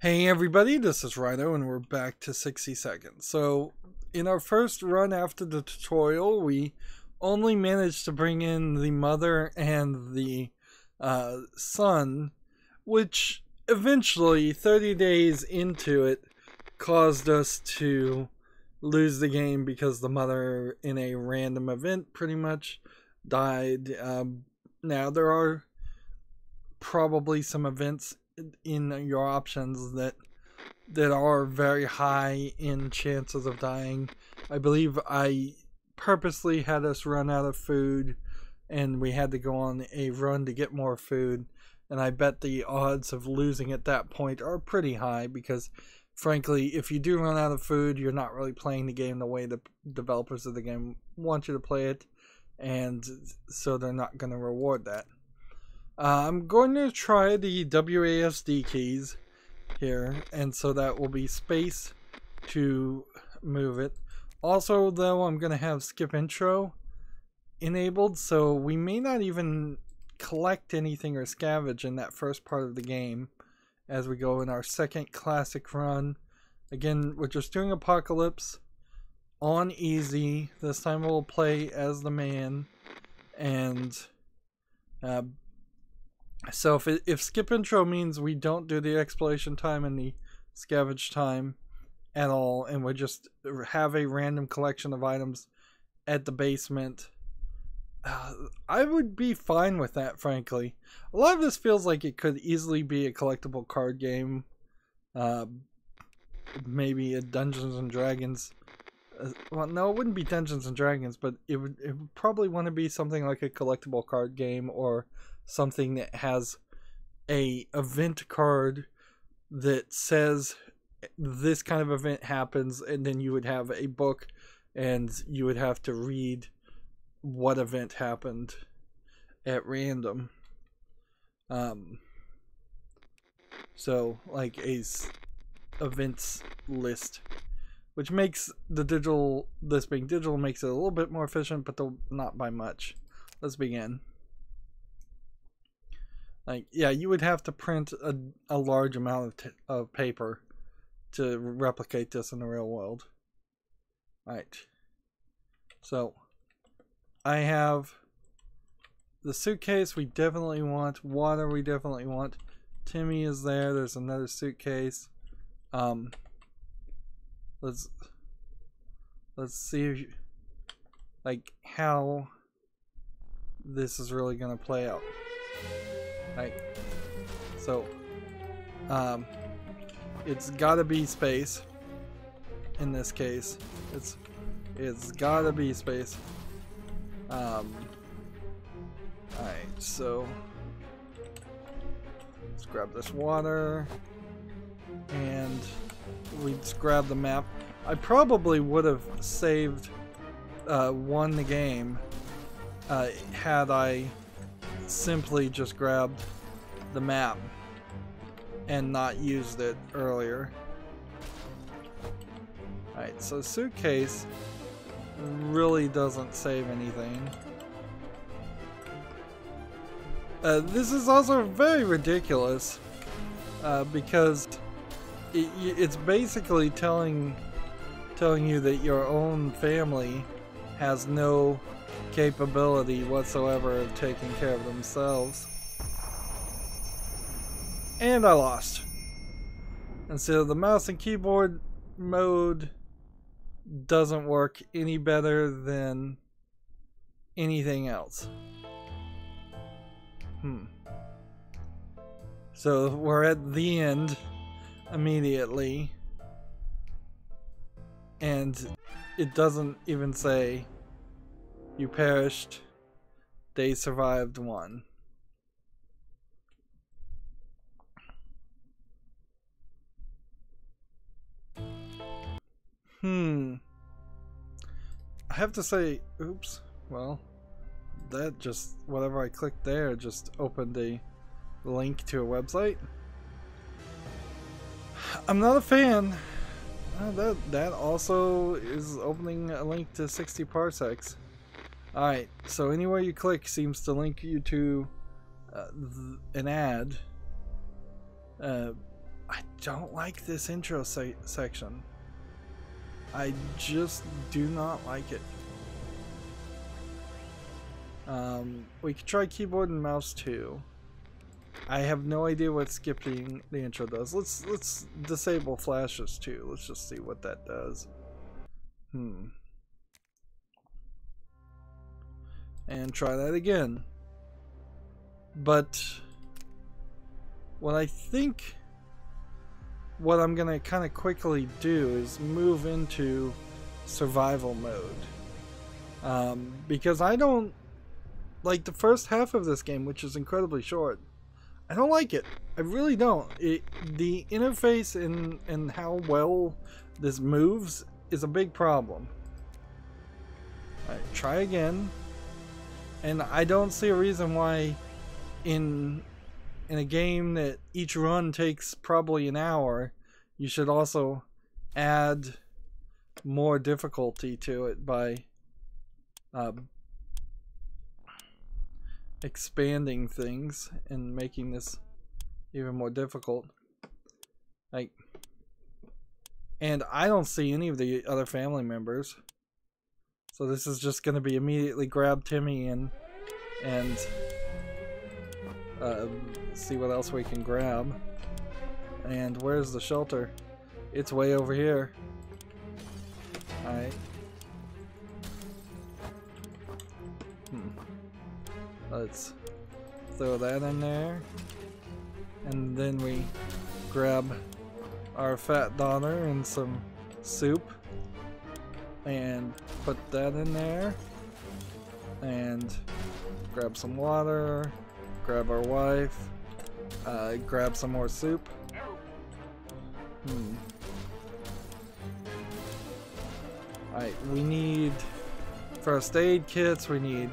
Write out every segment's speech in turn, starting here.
Hey everybody, this is Rydo and we're back to 60 seconds. So in our first run after the tutorial, we only managed to bring in the mother and the son, which eventually, 30 days into it, caused us to lose the game because the mother, in a random event, pretty much died. Now there are probably some events in your options that are very high in chances of dying. I believe I purposely had us run out of food and we had to go on a run to get more food, and I bet the odds of losing at that point are pretty high because frankly, if you do run out of food, you're not really playing the game the way the developers of the game want you to play it, and so they're not going to reward that. I'm going to try the WASD keys here, and so that will be space to move it. Also, though, I'm going to have skip intro enabled, so we may not even collect anything or scavenge in that first part of the game as we go in our second classic run. Again, we're just doing Apocalypse on easy. This time we'll play as the man, and so if skip intro means we don't do the exploration time and the scavenge time at all, and we just have a random collection of items at the basement, I would be fine with that, frankly. A lot of this feels like it could easily be a collectible card game. Maybe a Dungeons and Dragons. Well, no, it wouldn't be Dungeons and Dragons, but it would probably want to be something like a collectible card game, or something that has a event card that says this kind of event happens, and then you would have a book and you would have to read what event happened at random. So like a events list, which makes this being digital makes it a little bit more efficient, but not by much. Let's begin. Like, yeah, you would have to print a large amount of paper to replicate this in the real world. Alright. So, I have the suitcase we definitely want. Water we definitely want. Timmy is there. There's another suitcase. Let's see like how this is really gonna play out. Right. So, it's gotta be space. In this case, it's gotta be space. Alright, so let's grab this water, and we just grab the map. I probably would have saved, won the game, had I simply just grabbed the map and not used it earlier. Alright, so suitcase really doesn't save anything. This is also very ridiculous because it's basically telling you that your own family has no capability whatsoever of taking care of themselves. And I lost. And so the mouse and keyboard mode doesn't work any better than anything else. So we're at the end immediately, and it doesn't even say you perished, they survived one. I have to say, oops, well, that just, whatever I clicked there just opened a link to a website. I'm not a fan. That also is opening a link to 60 parsecs. Alright, so anywhere you click seems to link you to an ad. I don't like this intro section. I just do not like it. We could try keyboard and mouse too. I have no idea what skipping the intro does. Let's disable flashes too. Let's just see what that does. And try that again. But what I think what I'm gonna kind of quickly do is move into survival mode. Because I don't like the first half of this game, which is incredibly short. I don't like it. I really don't. The interface and how well this moves is a big problem. Alright, try again. And I don't see a reason why in a game that each run takes probably an hour, you should also add more difficulty to it by expanding things and making this even more difficult. Like, and I don't see any of the other family members, so this is just going to be immediately grab Timmy and see what else we can grab. And where's the shelter? It's way over here. Alright. Let's throw that in there. And then we grab our fat daughter and some soup. And put that in there. And grab some water. Grab our wife. Grab some more soup. Alright, we need first aid kits, we need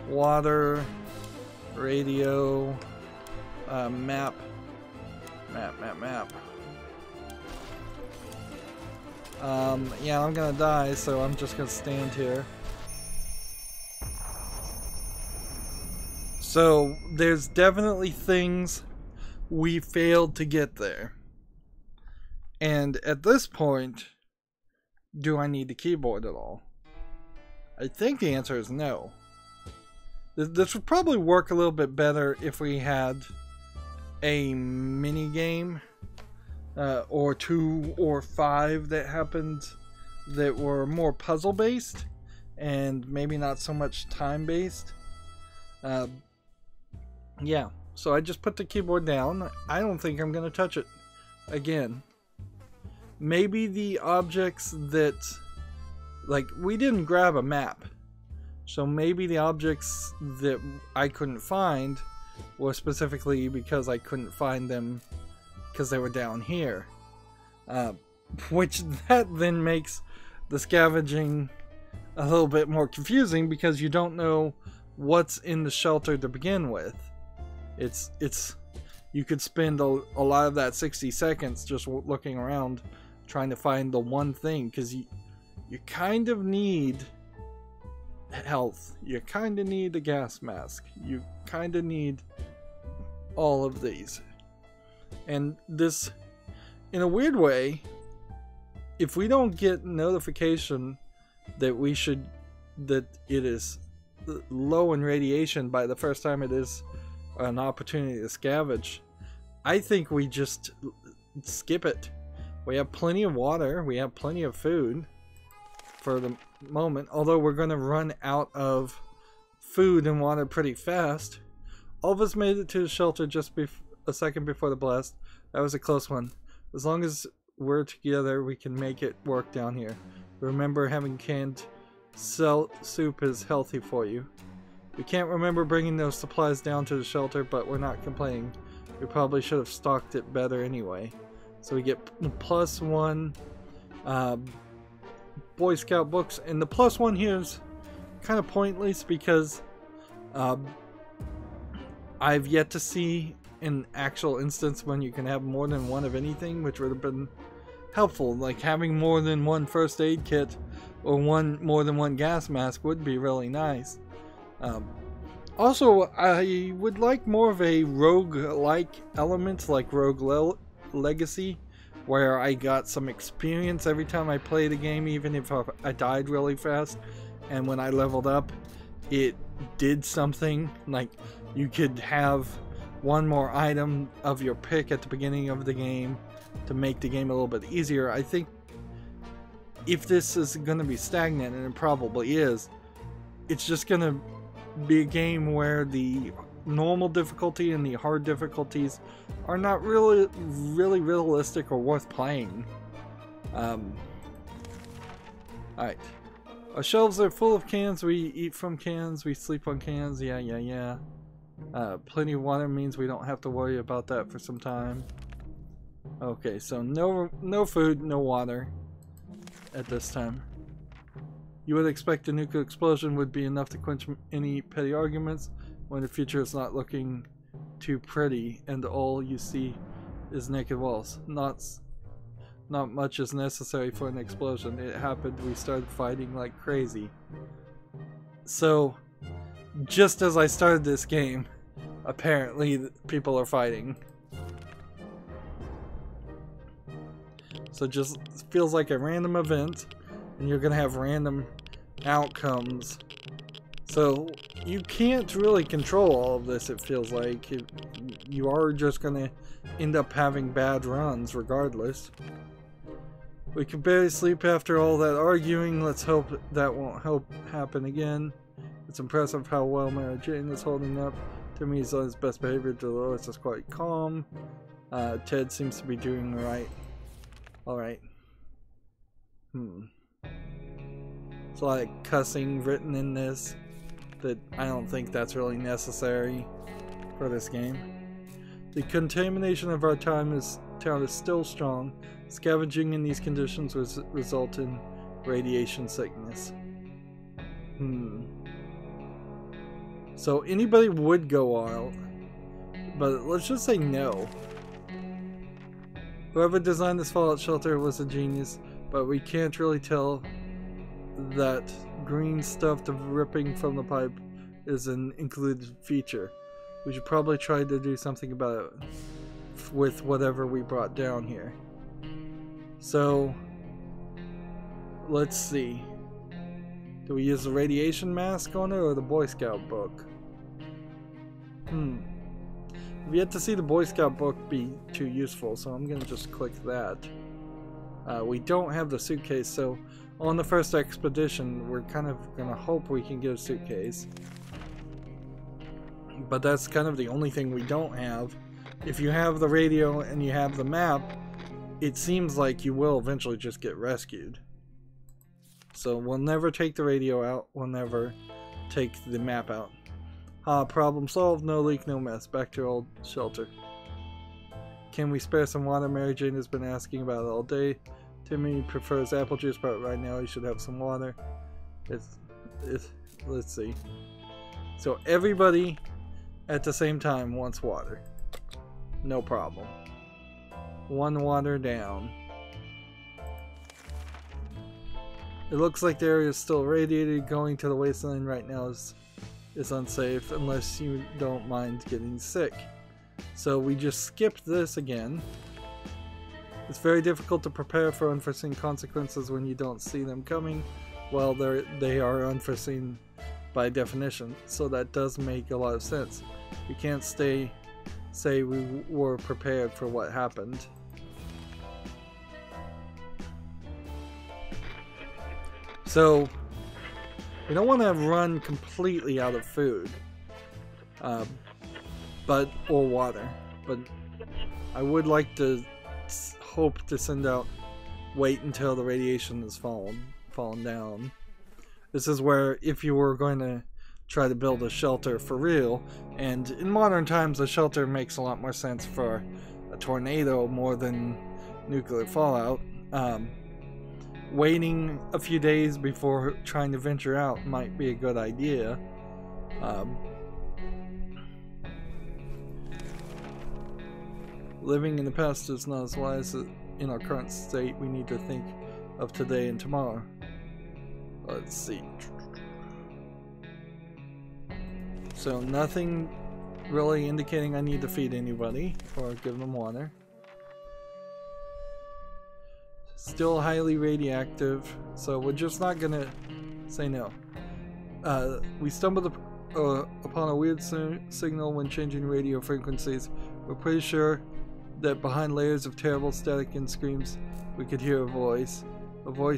water, radio, map. Yeah, I'm gonna die, so I'm just gonna stand here. So, there's definitely things we failed to get there. And at this point, do I need the keyboard at all? I think the answer is no. This would probably work a little bit better if we had a mini game or 2 or 5 that happened that were more puzzle based and maybe not so much time based. Yeah, so I just put the keyboard down. I don't think I'm gonna touch it again. Maybe the objects that, like, we didn't grab a map, so maybe the objects that I couldn't find were specifically because I couldn't find them because they were down here, which that then makes the scavenging a little bit more confusing because you don't know what's in the shelter to begin with. You could spend a lot of that 60 seconds just looking around trying to find the one thing, because you kind of need health, you kind of need a gas mask, you kind of need all of these. And this, in a weird way, if we don't get notification that it is low in radiation by the first time it is an opportunity to scavenge, I think we just skip it. We have plenty of water, we have plenty of food for the moment, although we're going to run out of food and water pretty fast. All of us made it to the shelter just a second before the blast. That was a close one. As long as we're together, we can make it work down here. Remember, having canned soup is healthy for you. We can't remember bringing those supplies down to the shelter, but we're not complaining. We probably should have stocked it better anyway. So we get +1 Boy Scout books, and the +1 here is kind of pointless because I've yet to see an actual instance when you can have more than one of anything, which would have been helpful. Like having more than one first aid kit or more than one gas mask would be really nice. Also, I would like more of a rogue-like element, like Rogue Legacy, where I got some experience every time I played a game, even if I died really fast. And when I leveled up, it did something. Like, you could have one more item of your pick at the beginning of the game to make the game a little bit easier. I think if this is going to be stagnant, and it probably is, it's just going to be a game where the normal difficulty and the hard difficulties are not really realistic or worth playing. Alright. Our shelves are full of cans. We eat from cans. We sleep on cans. Yeah. Plenty of water means we don't have to worry about that for some time. Okay, so no food, no water at this time. You would expect a nuclear explosion would be enough to quench any petty arguments when the future is not looking too pretty and all you see is naked walls. Not much is necessary for an explosion. It happened, we started fighting like crazy. So, just as I started this game, apparently people are fighting. So it just feels like a random event, and you're gonna have random outcomes. So you can't really control all of this, it feels like. You are just gonna end up having bad runs regardless. We can barely sleep after all that arguing. Let's hope that won't happen again. It's impressive how well Mary Jane is holding up. Timmy is on his best behavior. Dolores is quite calm. Ted seems to be doing right. Alright. It's a lot of cussing written in this that I don't think that's really necessary for this game. The contamination of our town is still strong. Scavenging in these conditions would result in radiation sickness. So anybody would go out, but let's just say no. Whoever designed this fallout shelter was a genius, but we can't really tell that green stuff ripping from the pipe is an included feature. We should probably try to do something about it with whatever we brought down here. So, let's see. Do we use the radiation mask on it or the Boy Scout book? I've yet to see the Boy Scout book be too useful, so I'm gonna just click that. We don't have the suitcase, so on the first expedition, we're kind of gonna hope we can get a suitcase. But that's kind of the only thing we don't have. If you have the radio and you have the map, it seems like you will eventually just get rescued. So we'll never take the radio out, we'll never take the map out. Problem solved, no leak, no mess. Back to old shelter. Can we spare some water? Mary Jane has been asking about it all day. Timmy prefers apple juice, but right now he should have some water. Let's see. So everybody at the same time wants water. No problem. One water down. It looks like the area is still irradiated. Going to the wasteland right now is unsafe unless you don't mind getting sick. So we just skipped this again. It's very difficult to prepare for unforeseen consequences when you don't see them coming. Well, they are unforeseen by definition, so that does make a lot of sense. We can't say we were prepared for what happened. So we don't want to run completely out of food, or water, but I would like to hope to send out, wait until the radiation has fallen down. This is where if you were going to try to build a shelter for real, and in modern times a shelter makes a lot more sense for a tornado more than nuclear fallout. Waiting a few days before trying to venture out might be a good idea. Living in the past is not as wise. In our current state, we need to think of today and tomorrow. Let's see. So nothing really indicating I need to feed anybody or give them water. Still highly radioactive, so we're just not gonna say no. We stumbled upon a weird signal when changing radio frequencies. We're pretty sure that behind layers of terrible static and screams, we could hear a voice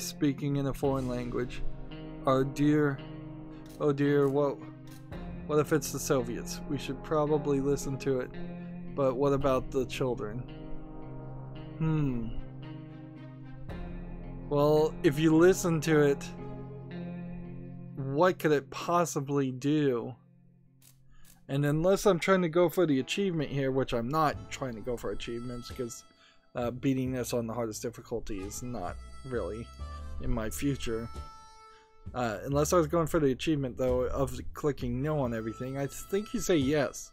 speaking in a foreign language. Oh dear, what if it's the Soviets? We should probably listen to it, but what about the children? Well, if you listen to it, what could it possibly do? And unless I'm trying to go for the achievement here, which I'm not trying to go for achievements, because beating this on the hardest difficulty is not really in my future. Unless I was going for the achievement, though, of clicking no on everything, I think you say yes.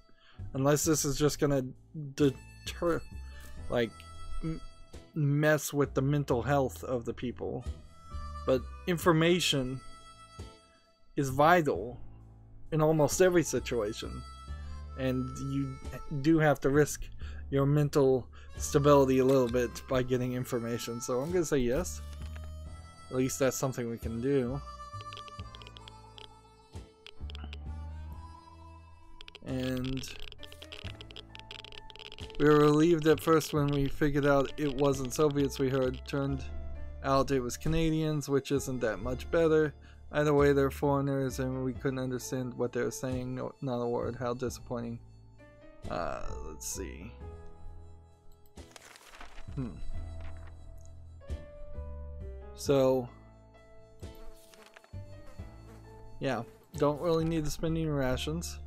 Unless this is just gonna deter, like, mess with the mental health of the people. But information is vital in almost every situation, and you do have to risk your mental stability a little bit by getting information, so I'm gonna say yes. At least that's something we can do. And we were relieved at first when we figured out it wasn't Soviets we heard. Turned out it was Canadians, which isn't that much better. Either way, they're foreigners and we couldn't understand what they were saying. No, not a word. How disappointing. Let's see. So, yeah, don't really need to spend any rations.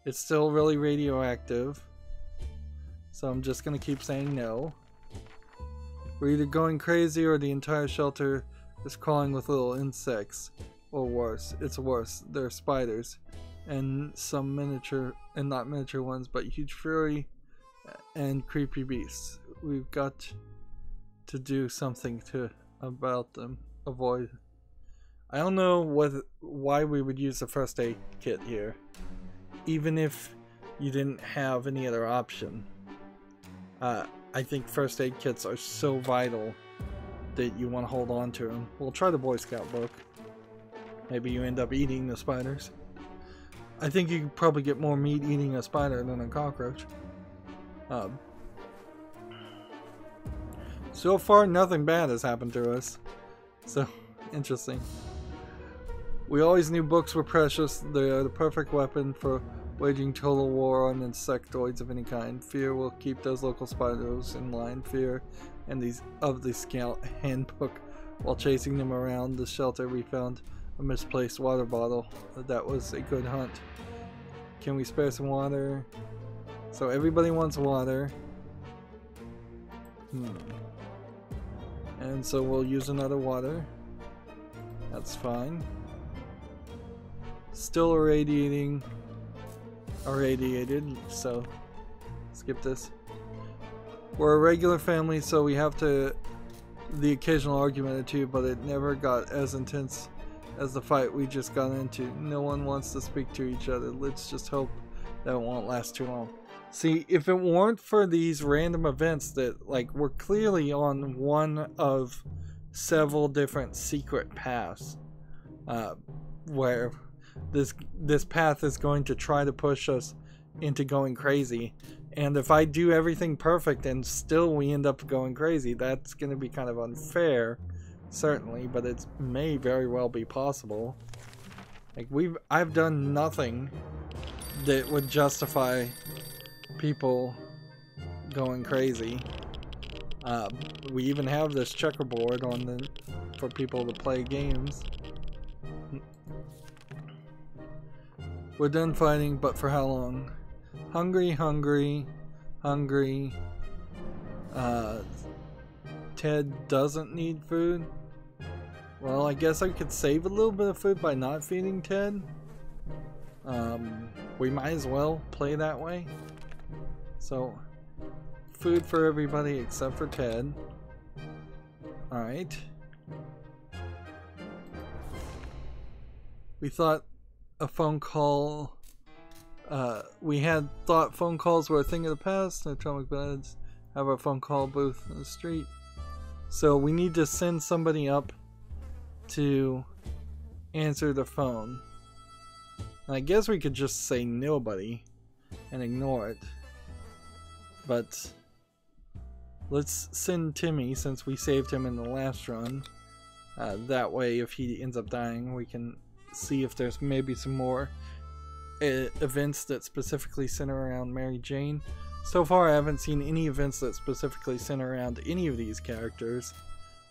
It's still really radioactive, so I'm just gonna keep saying no. We're either going crazy or the entire shelter is crawling with little insects, or worse. It's worse. They're spiders, and some miniature, and not miniature ones, but huge furry and creepy beasts. We've got to do something about them. Avoid. I don't know why we would use the first aid kit here, even if you didn't have any other option. I think first aid kits are so vital that you want to hold on to them. We'll try the Boy Scout book. Maybe you end up eating the spiders. I think you could probably get more meat eating a spider than a cockroach. So far, nothing bad has happened to us. So, interesting. We always knew books were precious. They are the perfect weapon for waging total war on insectoids of any kind. Fear will keep those local spiders in line. Fear and the Scout handbook. While chasing them around the shelter, we found a misplaced water bottle. That was a good hunt. Can we spare some water? So everybody wants water. And so we'll use another water. That's fine. Still irradiated, so skip this. We're a regular family, so we have the occasional argument or two, but it never got as intense as the fight we just got into. No one wants to speak to each other. Let's just hope that it won't last too long. See, if it weren't for these random events that, like, we're clearly on one of several different secret paths, where this path is going to try to push us into going crazy, and if I do everything perfect and still we end up going crazy, that's going to be kind of unfair, certainly, but it may very well be possible. Like, I've done nothing that would justify people going crazy. We even have this checkerboard for people to play games. We're done fighting, but for how long? Hungry. Ted doesn't need food. Well, I guess I could save a little bit of food by not feeding Ted. We might as well play that way. So, food for everybody except for Ted. Alright. We thought a phone call We had thought phone calls were a thing of the past. No atomic beds. Have our phone call booth in the street. So we need to send somebody up to answer the phone. And I guess we could just say nobody and ignore it. But let's send Timmy, since we saved him in the last run. That way, if he ends up dying, we can see if there's maybe some more events that specifically center around Mary Jane. So far, I haven't seen any events that specifically center around any of these characters.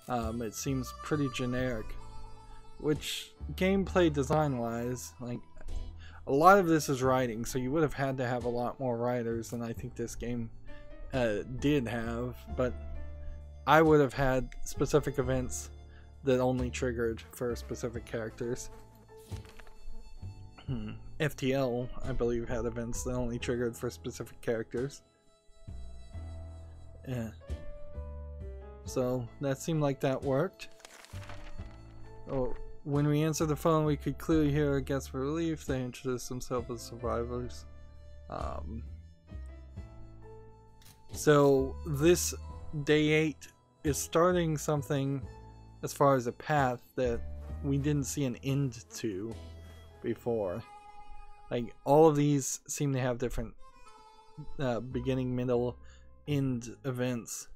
It seems pretty generic. Which, gameplay design-wise, like, a lot of this is writing, so you would have had to have a lot more writers than I think this game did have, but I would have had specific events that only triggered for specific characters. FTL, I believe, had events that only triggered for specific characters. Yeah. So that seemed like that worked. Oh, when we answered the phone, we could clearly hear our guests for relief. They introduced themselves as survivors. So this day 8 is starting something as far as a path that we didn't see an end to before. Like, all of these seem to have different beginning, middle, end events.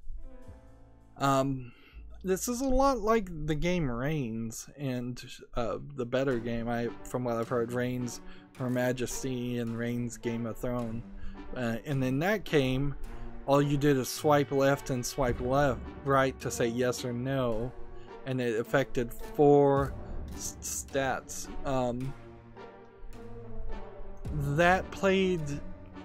This is a lot like the game Reigns, and the better game, from what I've heard, Reigns Her Majesty and Reigns Game of Thrones. And in that game, all you did is swipe left and swipe right to say yes or no, and it affected 4 stats. That played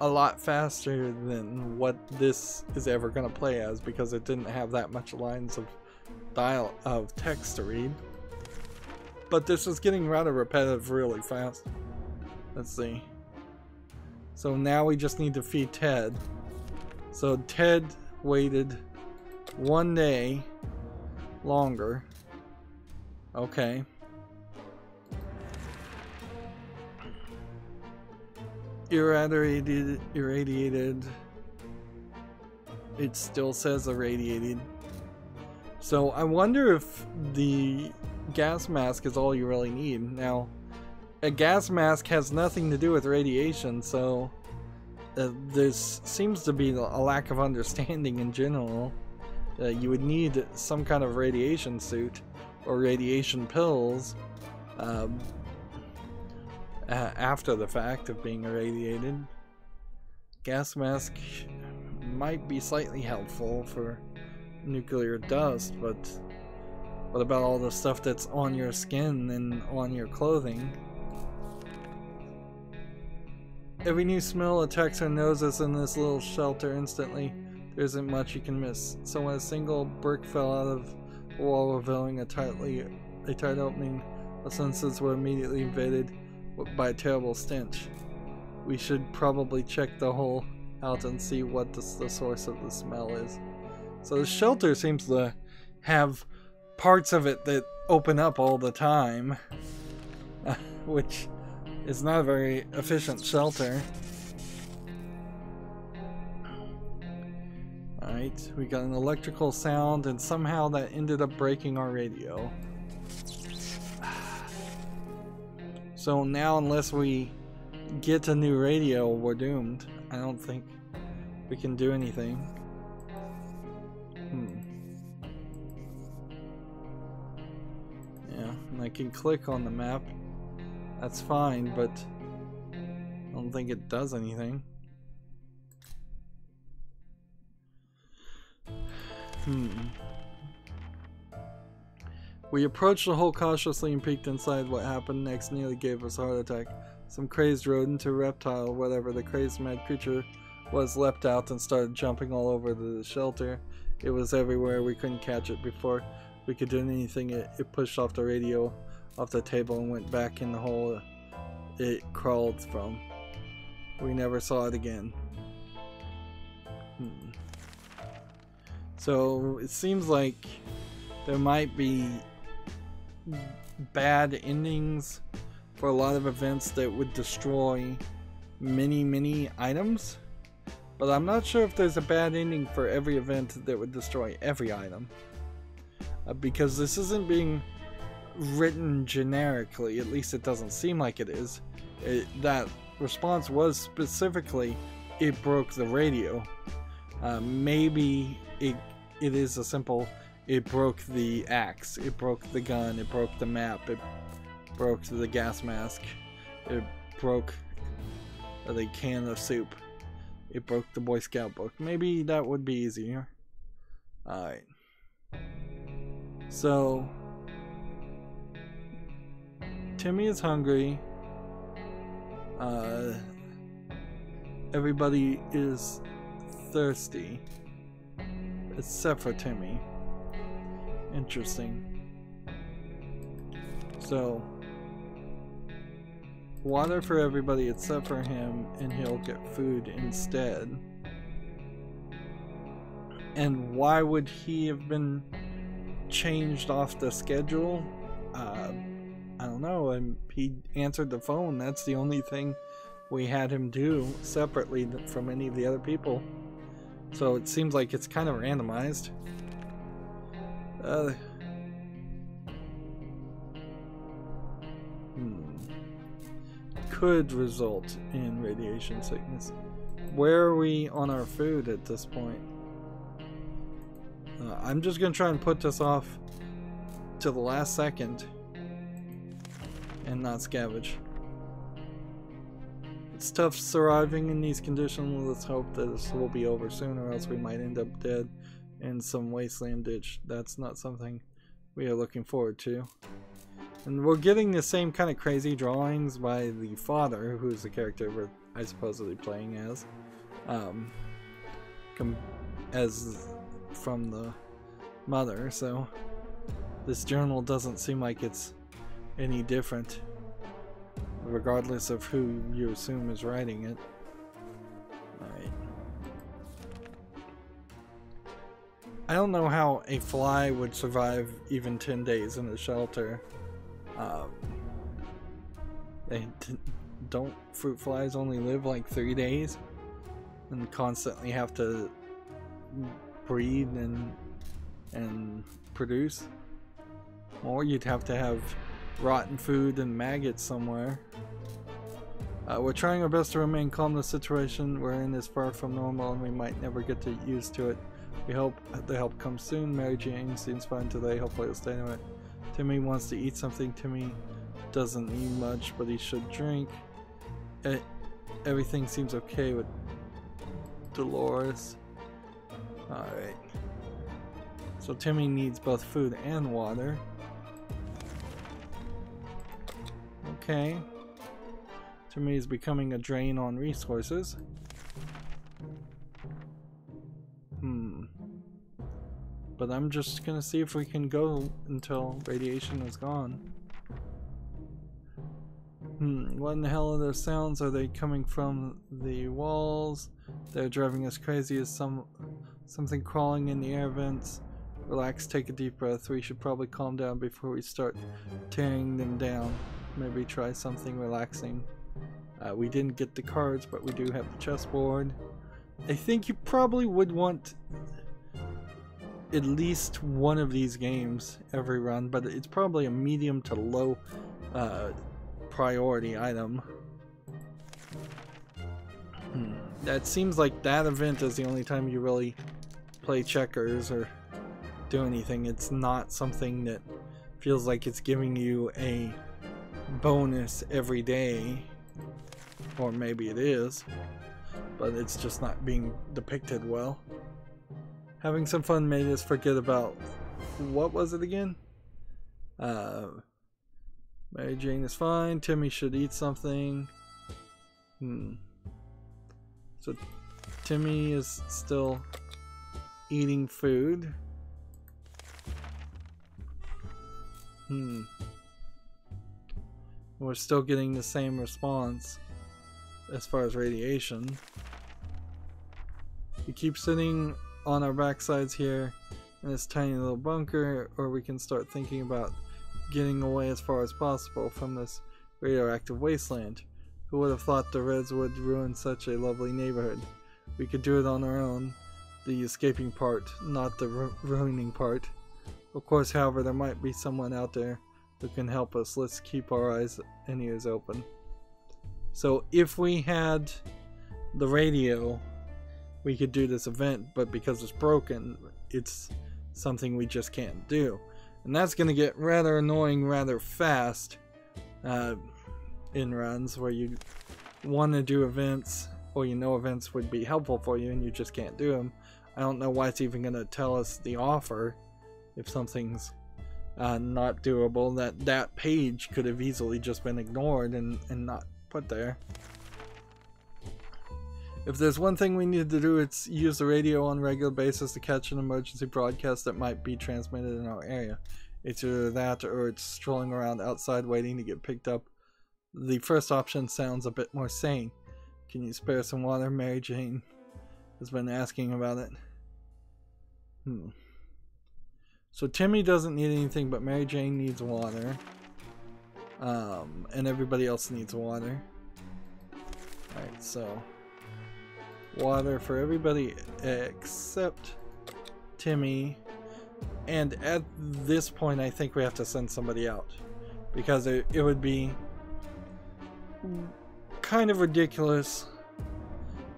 a lot faster than what this is ever going to play as, because it didn't have that much lines of text to read. But this is getting rather repetitive really fast. Let's see. So now we just need to feed Ted. So Ted waited 1 day longer. Okay. Irradiated. It still says irradiated. So I wonder if the gas mask is all you really need. Now, a gas mask has nothing to do with radiation, so there seems to be a lack of understanding in general. You would need some kind of radiation suit or radiation pills after the fact of being irradiated. Gas mask might be slightly helpful for nuclear dust, but what about all the stuff that's on your skin and on your clothing? Every new smell attacks our noses in this little shelter instantly. There isn't much you can miss. So when a single brick fell out of the wall, revealing a tight opening, our senses were immediately invaded by a terrible stench. We should probably check the hole out and see what the source of the smell is. So the shelter seems to have parts of it that open up all the time, which is not a very efficient shelter. Alright, we got an electrical sound, and somehow that ended up breaking our radio. So now, unless we get a new radio, we're doomed. I don't think we can do anything. Yeah, and I can click on the map. That's fine, but I don't think it does anything. We approached the hole cautiously and peeked inside. What happened next nearly gave us a heart attack. Some crazed rodent or reptile, whatever the crazed mad creature was, leapt out and started jumping all over the shelter. It was everywhere. We couldn't catch it before we could do anything. It pushed off the radio off the table and went back in the hole it crawled from. We never saw it again. So it seems like there might be bad endings for a lot of events that would destroy mini items, but I'm not sure if there's a bad ending for every event that would destroy every item, because this isn't being written generically. At least it doesn't seem like it is. That response was specifically, it broke the radio. Maybe it is a simple, it broke the axe, it broke the gun, it broke the map, it broke the gas mask, it broke the can of soup, it broke the Boy Scout book. Maybe that would be easier. Alright. So Timmy is hungry. Everybody is thirsty except for Timmy. Interesting. So water for everybody except for him, and he'll get food instead. And why would he have been changed off the schedule? I don't know. And he answered the phone. That's the only thing we had him do separately from any of the other people. So it seems like it's kind of randomized. Could result in radiation sickness. Where are we on our food at this point? I'm just gonna try and put this off to the last second and not scavenge. It's tough surviving in these conditions. Let's hope that this will be over soon, or else we might end up dead in some wasteland ditch. That's not something we are looking forward to. And we're getting the same kind of crazy drawings by the father, who's the character I supposedly playing as from the mother. So this journal doesn't seem like it's any different, regardless of who you assume is writing it. Alright. I don't know how a fly would survive even 10 days in a shelter. Don't fruit flies only live like 3 days and constantly have to breed and produce? Or you'd have to have rotten food and maggots somewhere. We're trying our best to remain calm. The situation we're in is far from normal, and we might never get used to it. We hope the help comes soon. Mary Jane seems fine today. Hopefully it'll stay anyway. Timmy wants to eat something. Timmy doesn't eat much, but he should drink. Everything seems okay with Dolores. Alright. So Timmy needs both food and water. Okay. Timmy is becoming a drain on resources. But I'm just gonna see if we can go until radiation is gone. What in the hell are those sounds? Are they coming from the walls? They're driving us crazy. Is something crawling in the air vents? Relax, take a deep breath. We should probably calm down before we start tearing them down. Maybe try something relaxing. We didn't get the cards, but we do have the chessboard. I think you probably would want at least one of these games every run, but it's probably a medium to low priority item. That seems like that event is the only time you really play checkers or do anything. It's not something that feels like it's giving you a bonus every day, or maybe it is, but it's just not being depicted well. Having some fun made us forget about, what was it again? Mary Jane is fine. Timmy should eat something. So Timmy is still eating food. We're still getting the same response as far as radiation. We keep sitting on our backsides here in this tiny little bunker, or we can start thinking about getting away as far as possible from this radioactive wasteland. Who would have thought the Reds would ruin such a lovely neighborhood? We could do it on our own. The escaping part, not the ruining part. Of course, however, there might be someone out there who can help us. Let's keep our eyes and ears open. So if we had the radio, we could do this event, but because it's broken, it's something we just can't do. And that's going to get rather annoying rather fast in runs where you want to do events, or you know events would be helpful for you and you just can't do them. I don't know why it's even going to tell us the offer if something's not doable. That page could have easily just been ignored and not put there. If there's one thing we need to do, it's use the radio on a regular basis to catch an emergency broadcast that might be transmitted in our area. It's either that or it's strolling around outside waiting to get picked up. The first option sounds a bit more sane. Can you spare some water? Mary Jane has been asking about it. So Timmy doesn't need anything, but Mary Jane needs water. And everybody else needs water. Alright, so water for everybody except Timmy. And at this point I think we have to send somebody out, because it would be kind of ridiculous.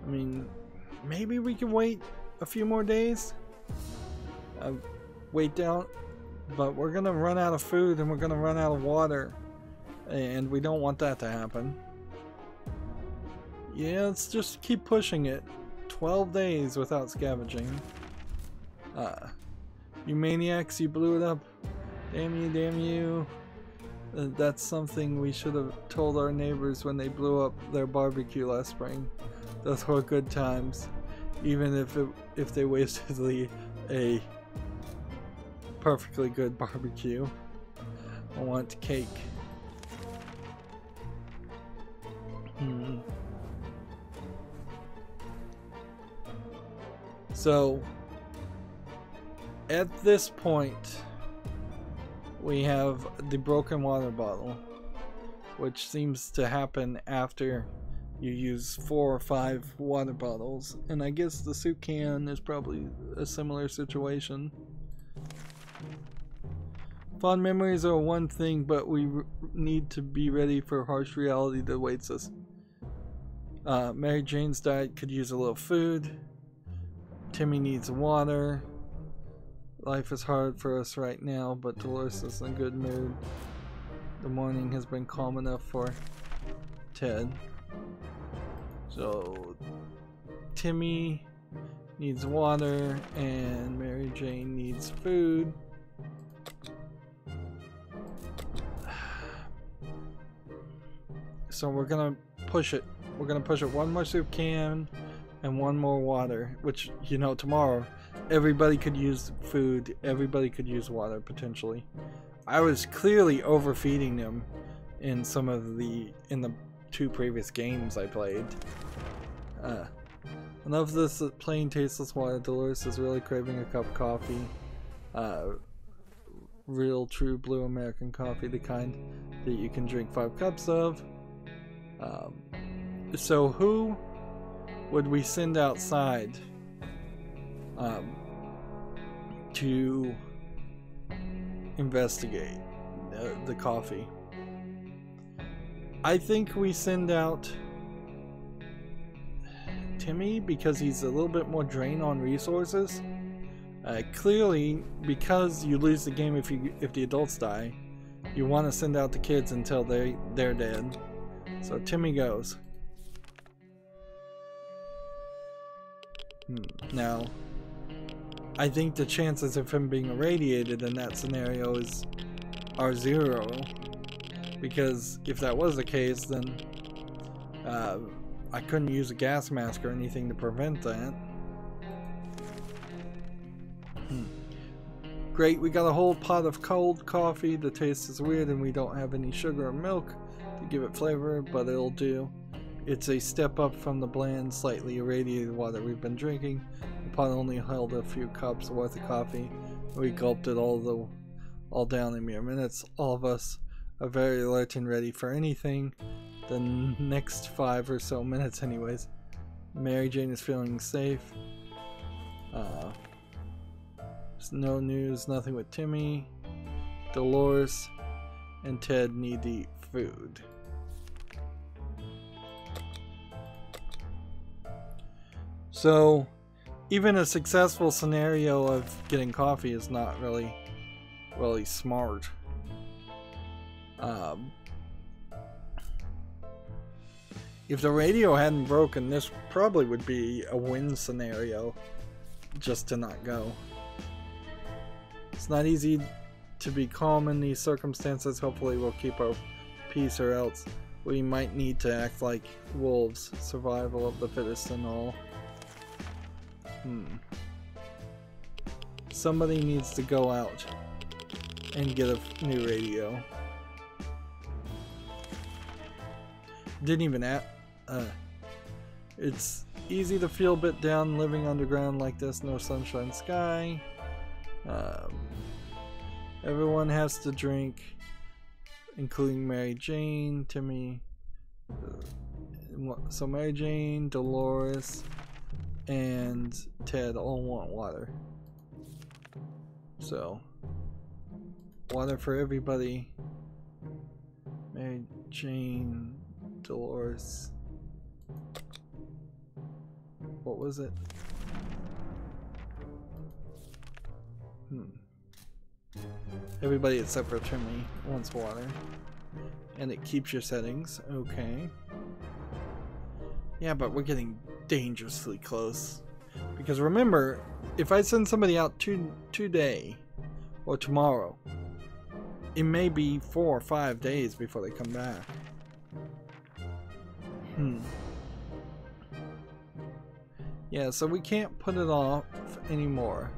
I mean, maybe we can wait a few more days, wait down, but we're gonna run out of food and we're gonna run out of water, and we don't want that to happen. Yeah, let's just keep pushing it. 12 days without scavenging. You maniacs, you blew it up. Damn you, damn you. That's something we should have told our neighbors when they blew up their barbecue last spring. Those were good times, even if they wasted a perfectly good barbecue. I want cake. So at this point we have the broken water bottle, which seems to happen after you use 4 or 5 water bottles, and I guess the soup can is probably a similar situation. Fond memories are one thing, but we need to be ready for harsh reality that awaits us. Mary Jane's diet could use a little food. Timmy needs water. Life is hard for us right now, but Dolores is in a good mood. The morning has been calm enough for Ted. So Timmy needs water and Mary Jane needs food. So we're gonna push it. We're gonna push it one more soup can and one more water, which, you know, tomorrow everybody could use food, everybody could use water potentially. I was clearly overfeeding them in in the 2 previous games I played. Enough of this plain tasteless water. Dolores is really craving a cup of coffee. Real true blue American coffee, the kind that you can drink 5 cups of. So who would we send outside to investigate the coffee? I think we send out Timmy, because he's a little bit more drained on resources. Clearly, because you lose the game if the adults die, you want to send out the kids until they're dead. So Timmy goes. Now, I think the chances of him being irradiated in that scenario are 0, because if that was the case, then I couldn't use a gas mask or anything to prevent that. Great, we got a whole pot of cold coffee. The taste is weird and we don't have any sugar or milk to give it flavor, but it'll do. It's a step up from the bland, slightly irradiated water we've been drinking. The pot only held a few cups worth of coffee. We gulped it all down in mere minutes. All of us are very alert and ready for anything. the next 5 or so minutes anyways. Mary Jane is feeling safe. There's no news, nothing with Timmy. Dolores and Ted need to eat food. So even a successful scenario of getting coffee is not really smart. If the radio hadn't broken, this probably would be a win scenario just to not go. It's not easy to be calm in these circumstances. Hopefully we'll keep our peace, or else we might need to act like wolves. Survival of the fittest and all. Somebody needs to go out and get a new radio. Didn't even it's easy to feel a bit down living underground like this. No sunshine sky. Everyone has to drink, including Mary Jane, Timmy. So Mary Jane, Dolores, and Ted all want water. So water for everybody. Mary Jane, Dolores. What was it? Everybody except for Timmy wants water. And it keeps your settings. Okay. Yeah, but we're getting dangerously close. Because remember, if I send somebody out today or tomorrow, it may be 4 or 5 days before they come back. Yeah, so we can't put it off anymore.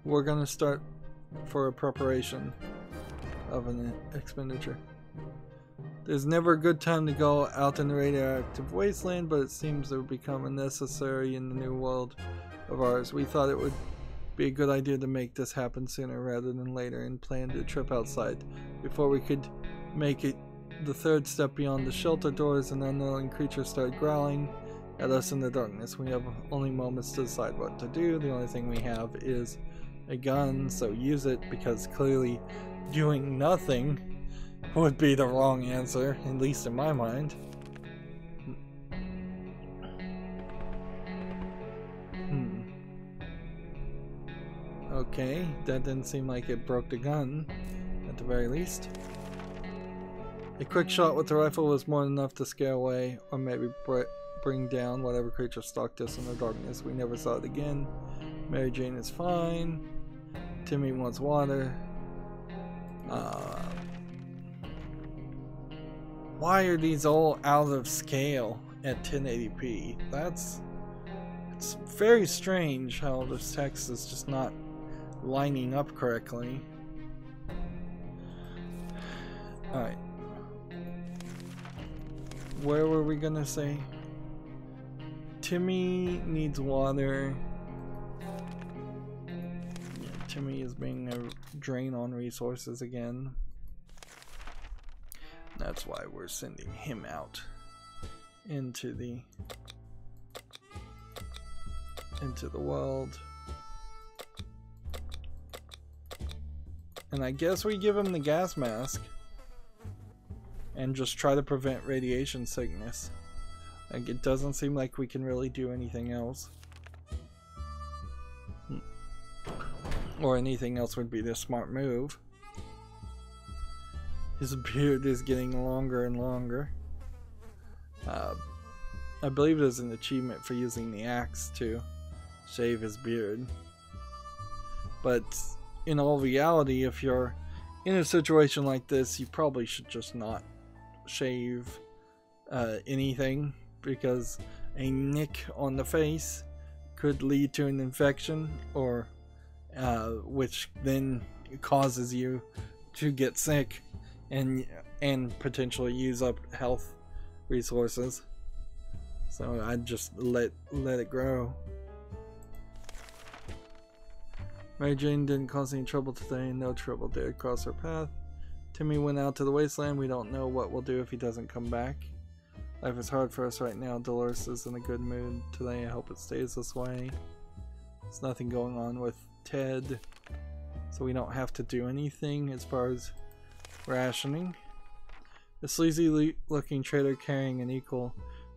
We're gonna start for a preparation of an expenditure. There's never a good time to go out in the radioactive wasteland, but it seems to become necessary in the new world of ours. We thought it would be a good idea to make this happen sooner rather than later, and planned a trip outside. Before we could make it the third step beyond the shelter doors, an unknown creature started growling at us in the darkness. We have only moments to decide what to do. The only thing we have is a gun, so use it, because clearly doing nothing would be the wrong answer, at least in my mind. Okay, that didn't seem like it broke the gun, at the very least. A quick shot with the rifle was more than enough to scare away, or maybe bring down whatever creature stalked us in the darkness. We never saw it again. Mary Jane is fine. Timmy wants water. Why are these all out of scale at 1080p? It's very strange how this text is just not lining up correctly. Alright. Where were we gonna say? Timmy needs water. Yeah, Timmy is being a drain on resources again. That's why we're sending him out into the world. And I guess we give him the gas mask and just try to prevent radiation sickness. Like, it doesn't seem like we can really do anything else. Or anything else would be the smart move. His beard is getting longer and longer. I believe there's an achievement for using the axe to shave his beard. But in all reality, if you're in a situation like this, you probably should just not shave anything, because a nick on the face could lead to an infection, or which then causes you to get sick and potentially use up health resources. So I'd just let it grow. Mary Jane didn't cause any trouble today. No trouble dared cross her path. Timmy went out to the wasteland. We don't know what we'll do if he doesn't come back. Life is hard for us right now. Dolores is in a good mood today. I hope it stays this way. There's nothing going on with Ted, so we don't have to do anything as far as rationing. The sleazy looking trader carrying an equal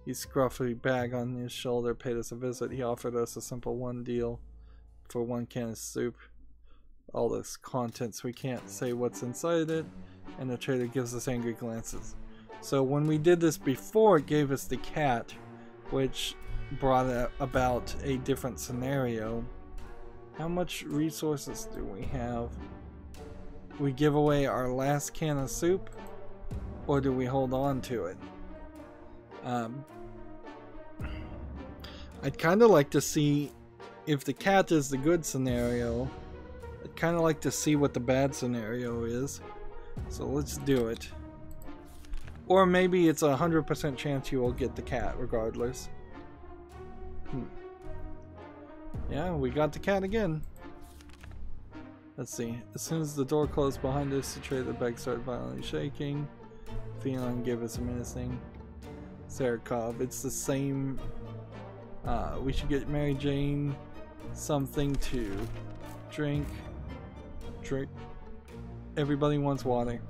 scruffy bag on his shoulder paid us a visit. He offered us a simple one deal for 1 can of soup. All this contents, we can't say what's inside it, and the trader gives us angry glances. So when we did this before, it gave us the cat, which brought about a different scenario. How much resources do we have? We give away our last can of soup, or do we hold on to it? I'd kind of like to see if the cat is the good scenario. I'd kind of like to see what the bad scenario is. So let's do it. Or maybe it's 100% chance you will get the cat regardless. Yeah, we got the cat again. Let's see. As soon as the door closed behind us, the trader bag started violently shaking. Phelan gave us a menacing Sarakov. It's the same. We should get Mary Jane something to drink. Everybody wants water.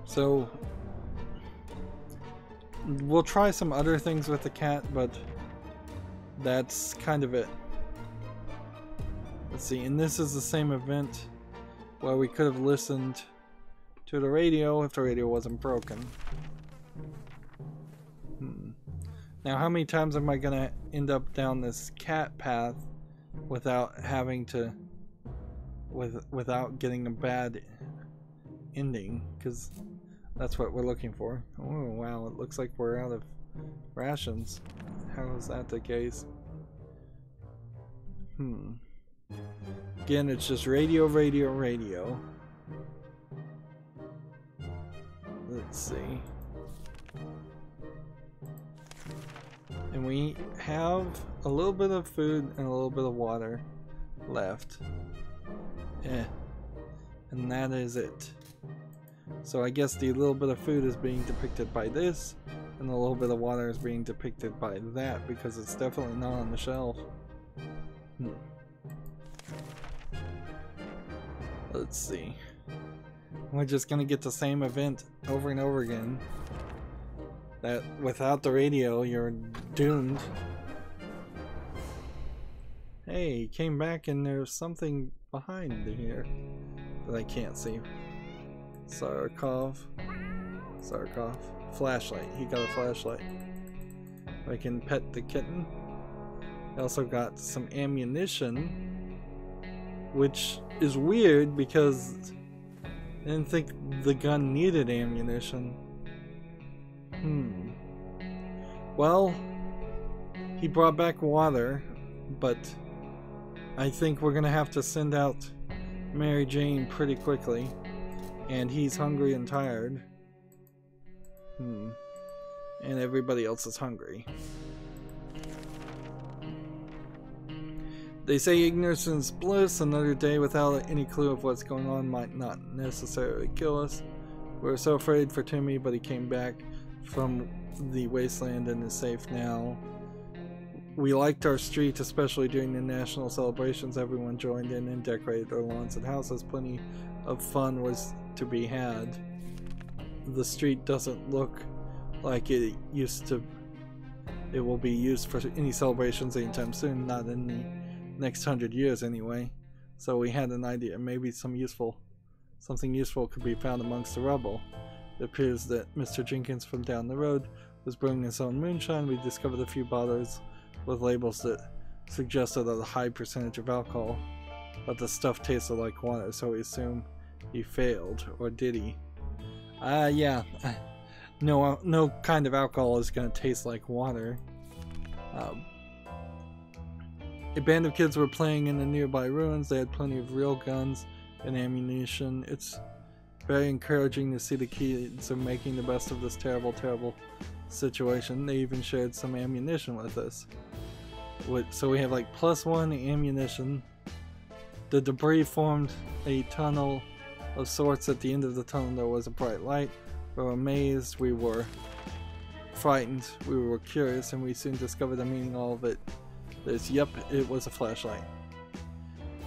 So we'll try some other things with the cat, but that's kind of it. Let's see, and this is the same event where we could have listened to the radio if the radio wasn't broken. Now, how many times am I gonna end up down this cat path without having to, without getting a bad ending? Because that's what we're looking for. Oh wow, it looks like we're out of rations. How is that the case? Again, it's just radio, radio, radio. Let's see. And we have a little bit of food and a little bit of water left. And that is it. So I guess the little bit of food is being depicted by this, and the little bit of water is being depicted by that, because it's definitely not on the shelf. Let's see. We're just gonna get the same event over and over again. That without the radio, you're doomed. Hey, he came back and there's something behind here that I can't see. Sarakov. Flashlight. He got a flashlight. I can pet the kitten. I also got some ammunition, which is weird because I didn't think the gun needed ammunition. Well, he brought back water, but I think we're gonna have to send out Mary Jane pretty quickly, and he's hungry and tired. And everybody else is hungry. They say ignorance is bliss. Another day without any clue of what's going on might not necessarily kill us. We were so afraid for Timmy, but he came back from the wasteland and is safe now. We liked our street, especially during the national celebrations. Everyone joined in and decorated their lawns and houses. Plenty of fun was to be had. The street doesn't look like it used to. It will be used for any celebrations anytime soon, not in the next 100 years anyway. So we had an idea, maybe something useful could be found amongst the rubble. It appears that Mr. Jenkins from down the road was brewing his own moonshine. We discovered a few bottles with labels that suggested a high percentage of alcohol, but the stuff tasted like water, so we assume he failed. Or did he? Yeah. No kind of alcohol is going to taste like water. A band of kids were playing in the nearby ruins. They had plenty of real guns and ammunition. It's very encouraging to see the kids are making the best of this terrible, terrible situation. They even shared some ammunition with us. So we have like +1 ammunition. The debris formed a tunnel of sorts. At the end of the tunnel there was a bright light. We were amazed, we were frightened, we were curious, and we soon discovered the meaning of all of it. Yep, it was a flashlight.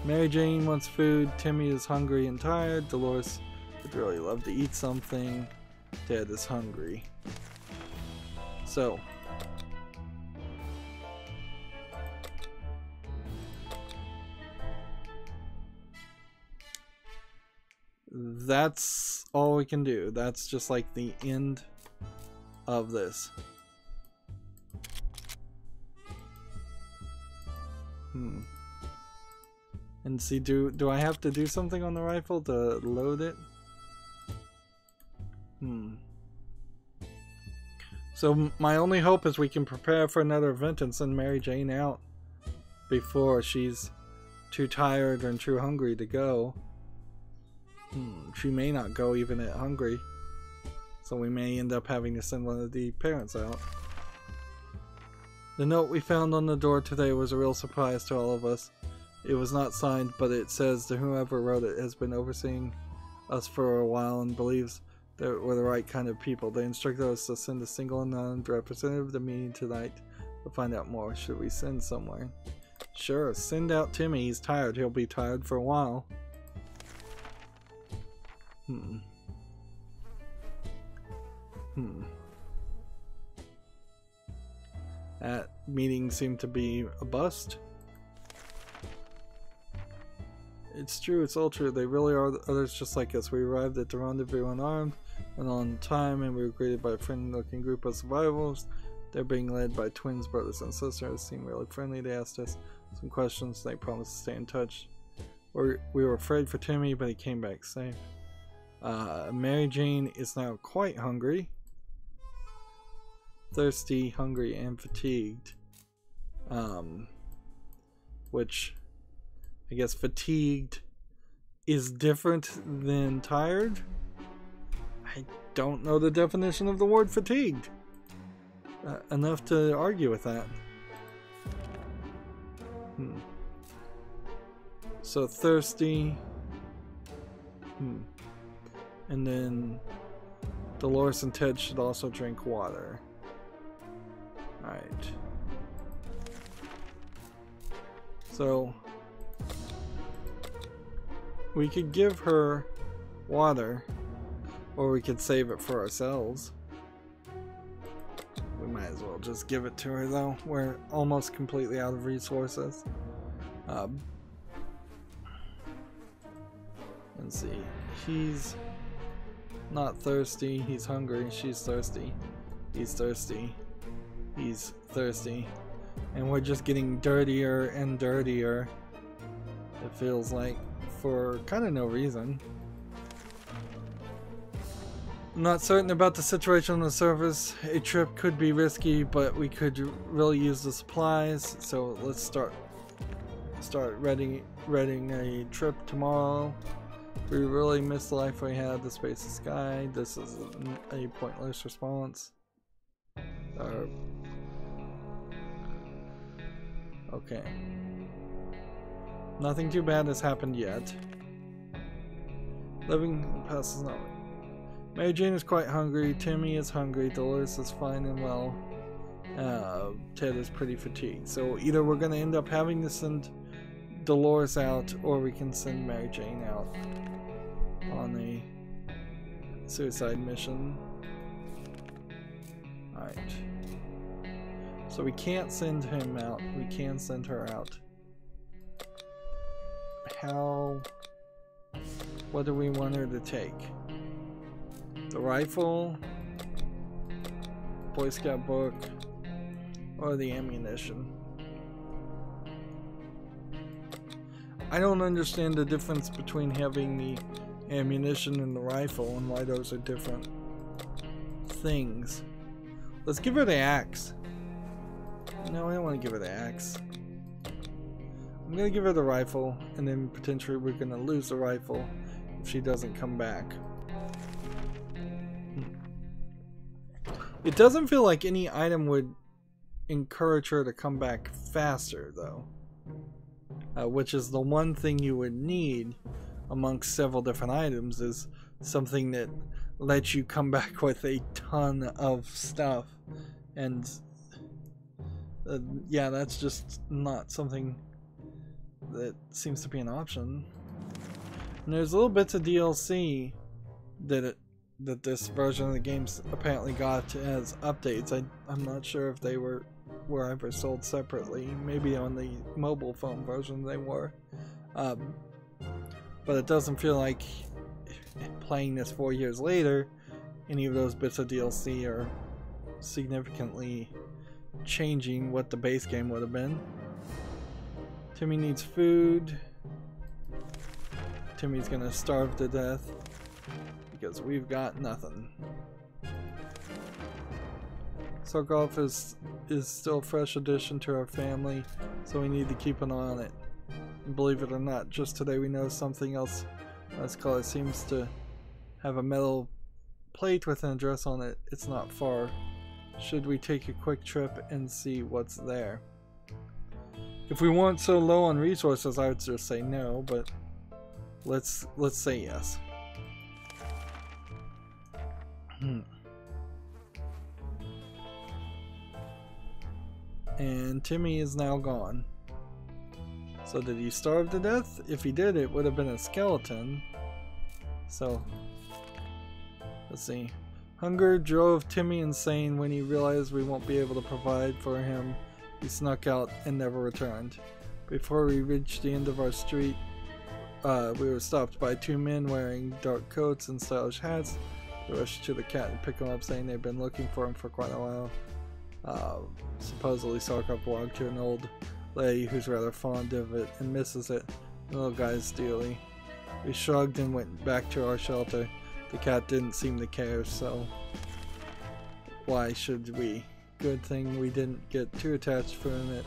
Mary Jane wants food, Timmy is hungry and tired, Dolores would really love to eat something, Dad is hungry. So, that's all we can do. That's just like the end of this. And see, do I have to do something on the rifle to load it? So my only hope is we can prepare for another event and send Mary Jane out before she's too tired and too hungry to go. She may not go even at hungry, so we may end up having to send one of the parents out. The note we found on the door today was a real surprise to all of us. It was not signed, but it says that whoever wrote it has been overseeing us for a while and believes that we're the right kind of people. They instructed us to send a single unnamed representative to the meeting tonight to find out more. Should we send somewhere? Sure, send out Timmy. He's tired. He'll be tired for a while. That meeting seemed to be a bust. It's true, it's all true. They really are others just like us. We arrived at the rendezvous unarmed and on time, and we were greeted by a friendly-looking group of survivors. They're being led by twins, brothers and sisters. They seemed really friendly. They asked us some questions. They promised to stay in touch. We were afraid for Timmy, but he came back safe. Mary Jane is now quite hungry. Thirsty, hungry, and fatigued. Which, I guess fatigued is different than tired. I don't know the definition of the word fatigued enough to argue with that. So thirsty. And then Dolores and Ted should also drink water. Alright. So we could give her water, or we could save it for ourselves. We might as well just give it to her though. We're almost completely out of resources. Let's see. He's not thirsty. He's hungry. She's thirsty. He's thirsty. He's thirsty. And we're just getting dirtier and dirtier. It feels like, for kind of no reason. I'm not certain about the situation on the surface. A trip could be risky, but we could really use the supplies. So let's start readying a trip tomorrow. We really miss the life we had, the space and sky. This is a pointless response. Okay. Nothing too bad has happened yet. Living past is not. Mary Jane is quite hungry. Timmy is hungry. Dolores is fine and well. Ted is pretty fatigued. So either we're going to end up having to send Dolores out, or we can send Mary Jane out on a suicide mission. Alright. So we can't send him out. We can send her out. What do we want her to take? The rifle, Boy Scout book, or the ammunition? I don't understand the difference between having the ammunition and the rifle and why those are different things. Let's give her the axe. No, I don't want to give her the axe. I'm going to give her the rifle, and then potentially we're going to lose the rifle if she doesn't come back. It doesn't feel like any item would encourage her to come back faster, though. which is the one thing you would need amongst several different items, is something that lets you come back with a ton of stuff. And yeah, that's just not something that seems to be an option. And there's little bits of DLC that this version of the game apparently got as updates. I'm not sure if they were ever sold separately. Maybe on the mobile phone version they were. But it doesn't feel like, playing this 4 years later, any of those bits of DLC are significantly changing what the base game would have been. Timmy needs food. Timmy's gonna starve to death because we've got nothing. So golf is still a fresh addition to our family, so we need to keep an eye on it. And believe it or not, just today we know something else. Let's call it, seems to have a metal plate with an address on it. It's not far. Should we take a quick trip and see what's there? If we weren't so low on resources, I would just say no, but let's say yes. And Timmy is now gone. So did he starve to death? If he did, it would have been a skeleton. So let's see. Hunger drove Timmy insane. When he realized we won't be able to provide for him, he snuck out and never returned. Before we reached the end of our street, we were stopped by two men wearing dark coats and stylish hats. They rushed to the cat and picked him up, saying they'd been looking for him for quite a while. Supposedly Sarkar belonged to an old lady who's rather fond of it and misses it. The little guy's dearly. We shrugged and went back to our shelter. The cat didn't seem to care, so why should we? Good thing we didn't get too attached to it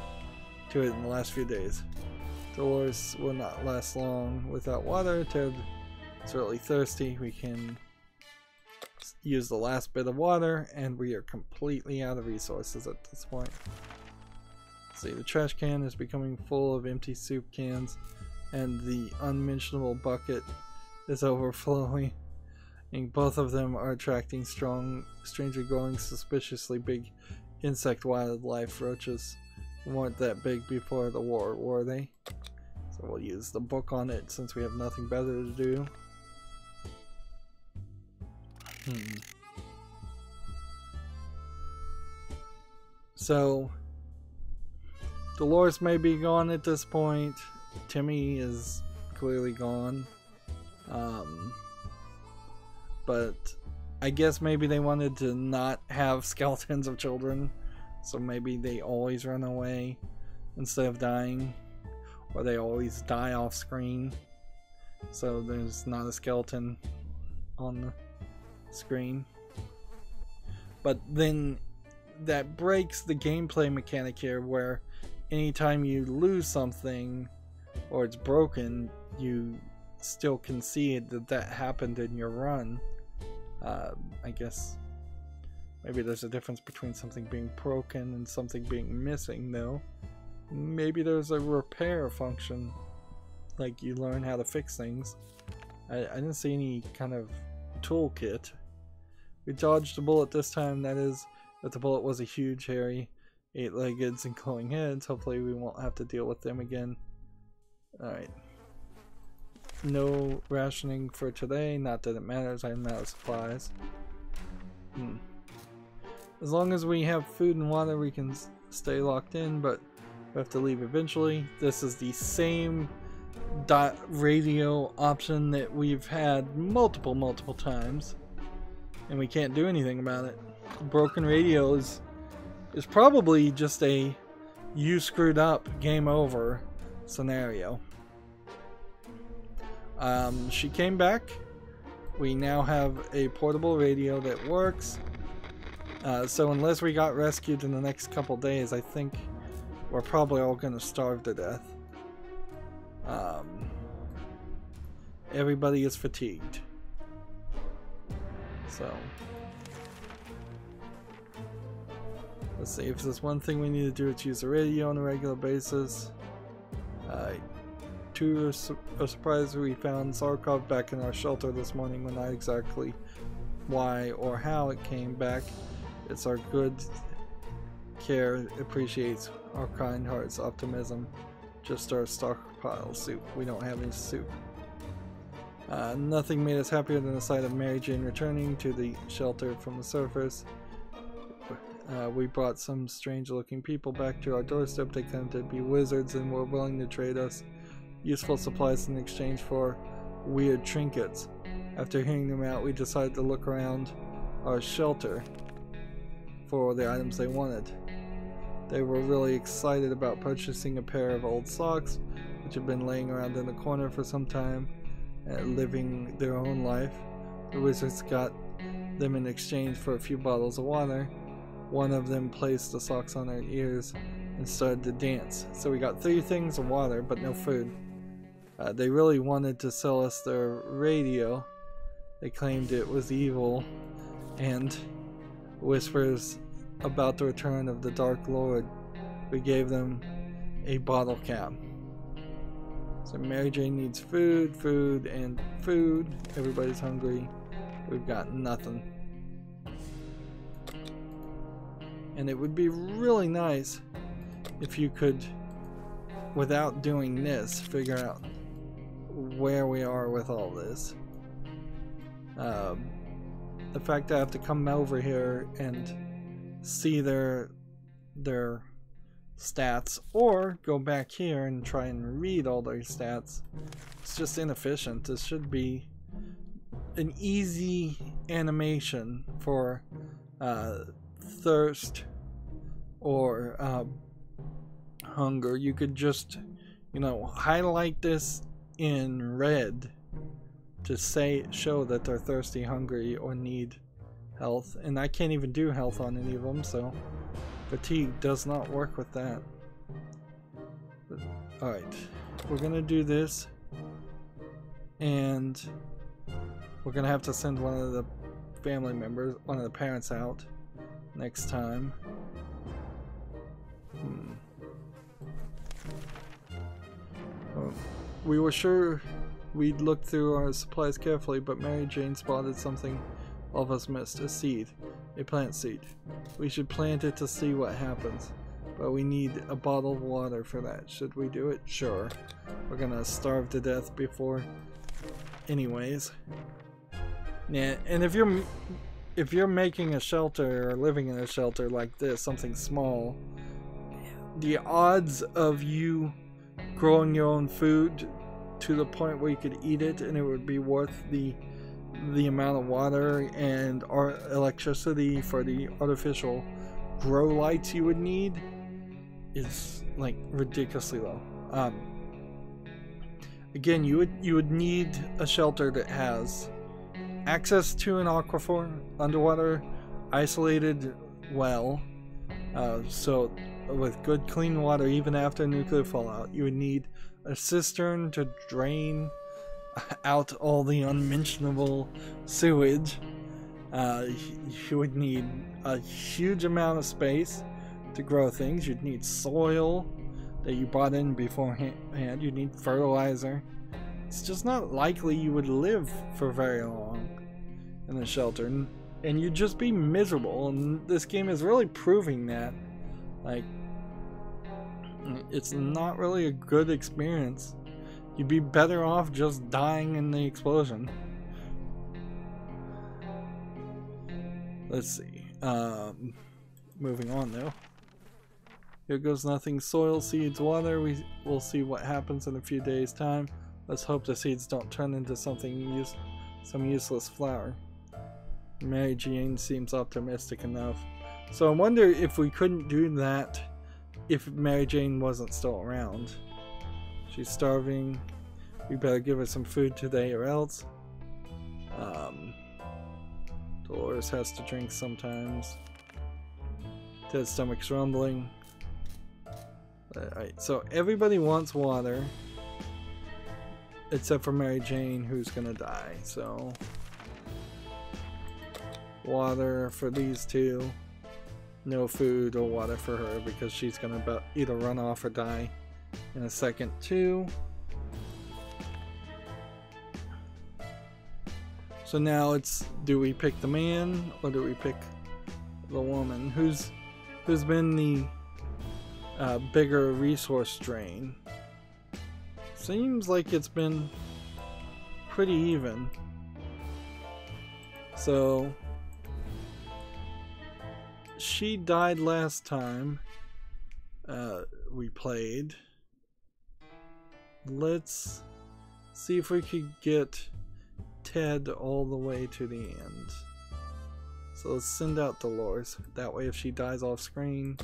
in the last few days. Dolores will not last long without water. Ted is really thirsty. We can use the last bit of water, and we are completely out of resources at this point. Let's see, the trash can is becoming full of empty soup cans, and the unmentionable bucket is overflowing. And both of them are attracting strangely growing, suspiciously big insect wildlife roaches. They weren't that big before the war, were they? So we'll use the book on it since we have nothing better to do. So Dolores may be gone at this point. Timmy is clearly gone. But I guess maybe they wanted to not have skeletons of children, so maybe they always run away instead of dying, or they always die off screen, so there's not a skeleton on the screen. But then that breaks the gameplay mechanic here, where anytime you lose something or it's broken, you still concede that happened in your run. I guess maybe there's a difference between something being broken and something being missing, though. Maybe there's a repair function, like you learn how to fix things. I didn't see any kind of toolkit. We dodged a bullet this time, that is, if the bullet was a huge, hairy, 8-legged and glowing heads. Hopefully we won't have to deal with them again. Alright. No rationing for today, not that it matters, I'm out of supplies. As long as we have food and water, we can stay locked in, but we have to leave eventually. This is the same radio option that we've had multiple times, and we can't do anything about it. Broken radio is probably just a you screwed up, game over scenario. She came back. We now have a portable radio that works. So unless we got rescued in the next couple days, I think we're probably all going to starve to death. Everybody is fatigued. So let's see, if there's one thing we need to do, it's use the radio on a regular basis. To a surprise, we found Sarkov back in our shelter this morning, but not exactly why or how it came back. It's our good care appreciates our kind heart's optimism. Just our stockpile soup. We don't have any soup. Nothing made us happier than the sight of Mary Jane returning to the shelter from the surface. We brought some strange looking people back to our doorstep. They claimed to be wizards and were willing to trade us useful supplies in exchange for weird trinkets. After hearing them out, we decided to look around our shelter for the items they wanted. They were really excited about purchasing a pair of old socks, which had been laying around in the corner for some time, living their own life. The wizards got them in exchange for a few bottles of water. One of them placed the socks on her ears and started to dance. So we got 3 things of water, but no food. They really wanted to sell us their radio. They claimed it was evil and whispers about the return of the Dark Lord. We gave them a bottle cap. So Mary Jane needs food, food, and food. Everybody's hungry. We've got nothing. And it would be really nice if you could, without doing this, figure out where we are with all this. The fact that I have to come over here and see their stats, or go back here and try and read all their stats, it's just inefficient. This should be an easy animation for thirst or hunger. You could just, you know, highlight this in red to show that they're thirsty, hungry, or need health. And I can't even do health on any of them, so fatigue does not work with that. Alright, we're gonna do this, and we're gonna have to send one of the family members, one of the parents out next time. We were sure we'd looked through our supplies carefully, but Mary Jane spotted something all of us missed. A seed. A plant seed. We should plant it to see what happens. But we need a bottle of water for that. Should we do it? Sure. We're gonna starve to death before anyways. Yeah, and if you're making a shelter or living in a shelter like this, something small, the odds of you growing your own food to the point where you could eat it and it would be worth the amount of water and electricity for the artificial grow lights you would need is like ridiculously low. Again, you would need a shelter that has access to an aquifer, underwater, isolated well, so with good clean water even after nuclear fallout. You would need a cistern to drain out all the unmentionable sewage. You would need a huge amount of space to grow things. You'd need soil that you brought in beforehand. You'd need fertilizer. It's just not likely you would live for very long in a shelter, and you'd just be miserable. And this game is really proving that, like, it's not really a good experience. You'd be better off just dying in the explosion. Let's see. Moving on though. Here goes nothing. Soil, seeds, water. We'll see what happens in a few days' time. Let's hope the seeds don't turn into some useless flower. Mary Jane seems optimistic enough. So I wonder if we couldn't do that if Mary Jane wasn't still around. She's starving. We better give her some food today or else. Dolores has to drink sometimes. Dead stomach's rumbling. Alright, so everybody wants water. Except for Mary Jane, who's gonna die, so... water for these two. No food or water for her because she's gonna either run off or die in a second too. So now it's, do we pick the man or do we pick the woman? Who's been the bigger resource drain? Seems like it's been pretty even. So she died last time we played. Let's see if we could get Ted all the way to the end. So let's send out Dolores. That way if she dies off screen,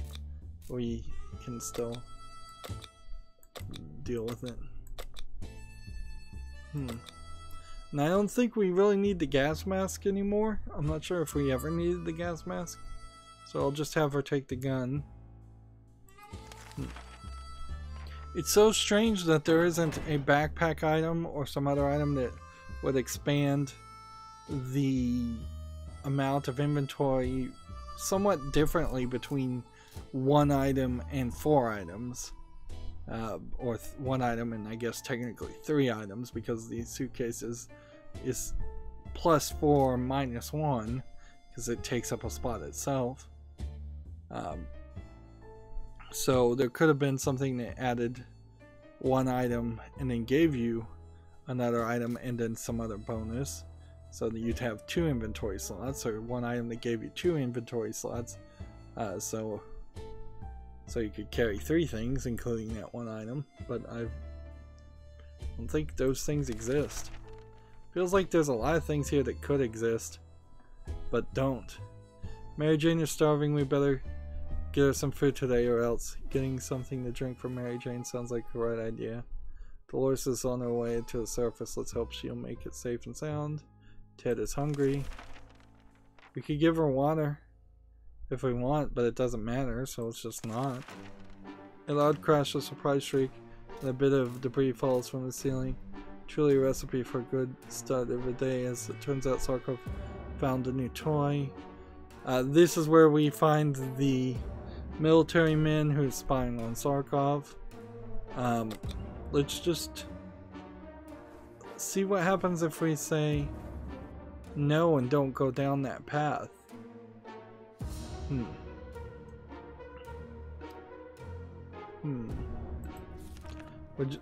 we can still deal with it. And I don't think we really need the gas mask anymore. I'm not sure if we ever needed the gas mask. So I'll just have her take the gun. It's so strange that there isn't a backpack item or some other item that would expand the amount of inventory somewhat differently between one item and 4 items. Or 1 item and I guess technically 3 items, because the suitcases is +4 -1 because it takes up a spot itself. So there could have been something that added 1 item and then gave you another item and then some other bonus, so that you'd have 2 inventory slots, or 1 item that gave you 2 inventory slots, so you could carry 3 things including that 1 item. But I don't think those things exist. Feels like there's a lot of things here that could exist but don't. Mary Jane is starving. We better get her some food today, or else getting something to drink for Mary Jane sounds like the right idea. Dolores is on her way to the surface. Let's hope she'll make it safe and sound. Ted is hungry. We could give her water if we want, but it doesn't matter, so it's just not. A loud crash, a surprise shriek, and a bit of debris falls from the ceiling. Truly a recipe for a good start of the day. As it turns out, Sarkov found a new toy. This is where we find the military man who's spying on Sarkov. Let's just see what happens if we say no and don't go down that path.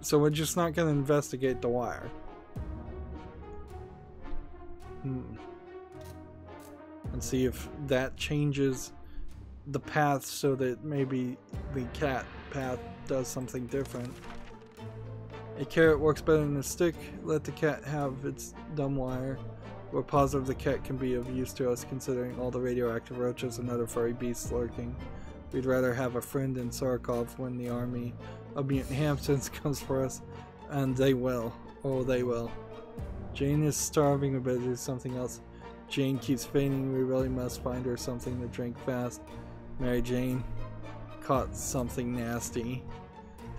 So we're just not going to investigate the wire. And see if that changes the path so that maybe the cat path does something different. A carrot works better than a stick. Let the cat have its dumb wire. We're positive the cat can be of use to us, considering all the radioactive roaches and other furry beasts lurking. We'd rather have a friend in Sarkov when the army of mutant hamsters comes for us. And they will. Oh, they will. Jane is starving. We better do something else. Jane keeps fainting. We really must find her something to drink fast. Mary Jane caught something nasty.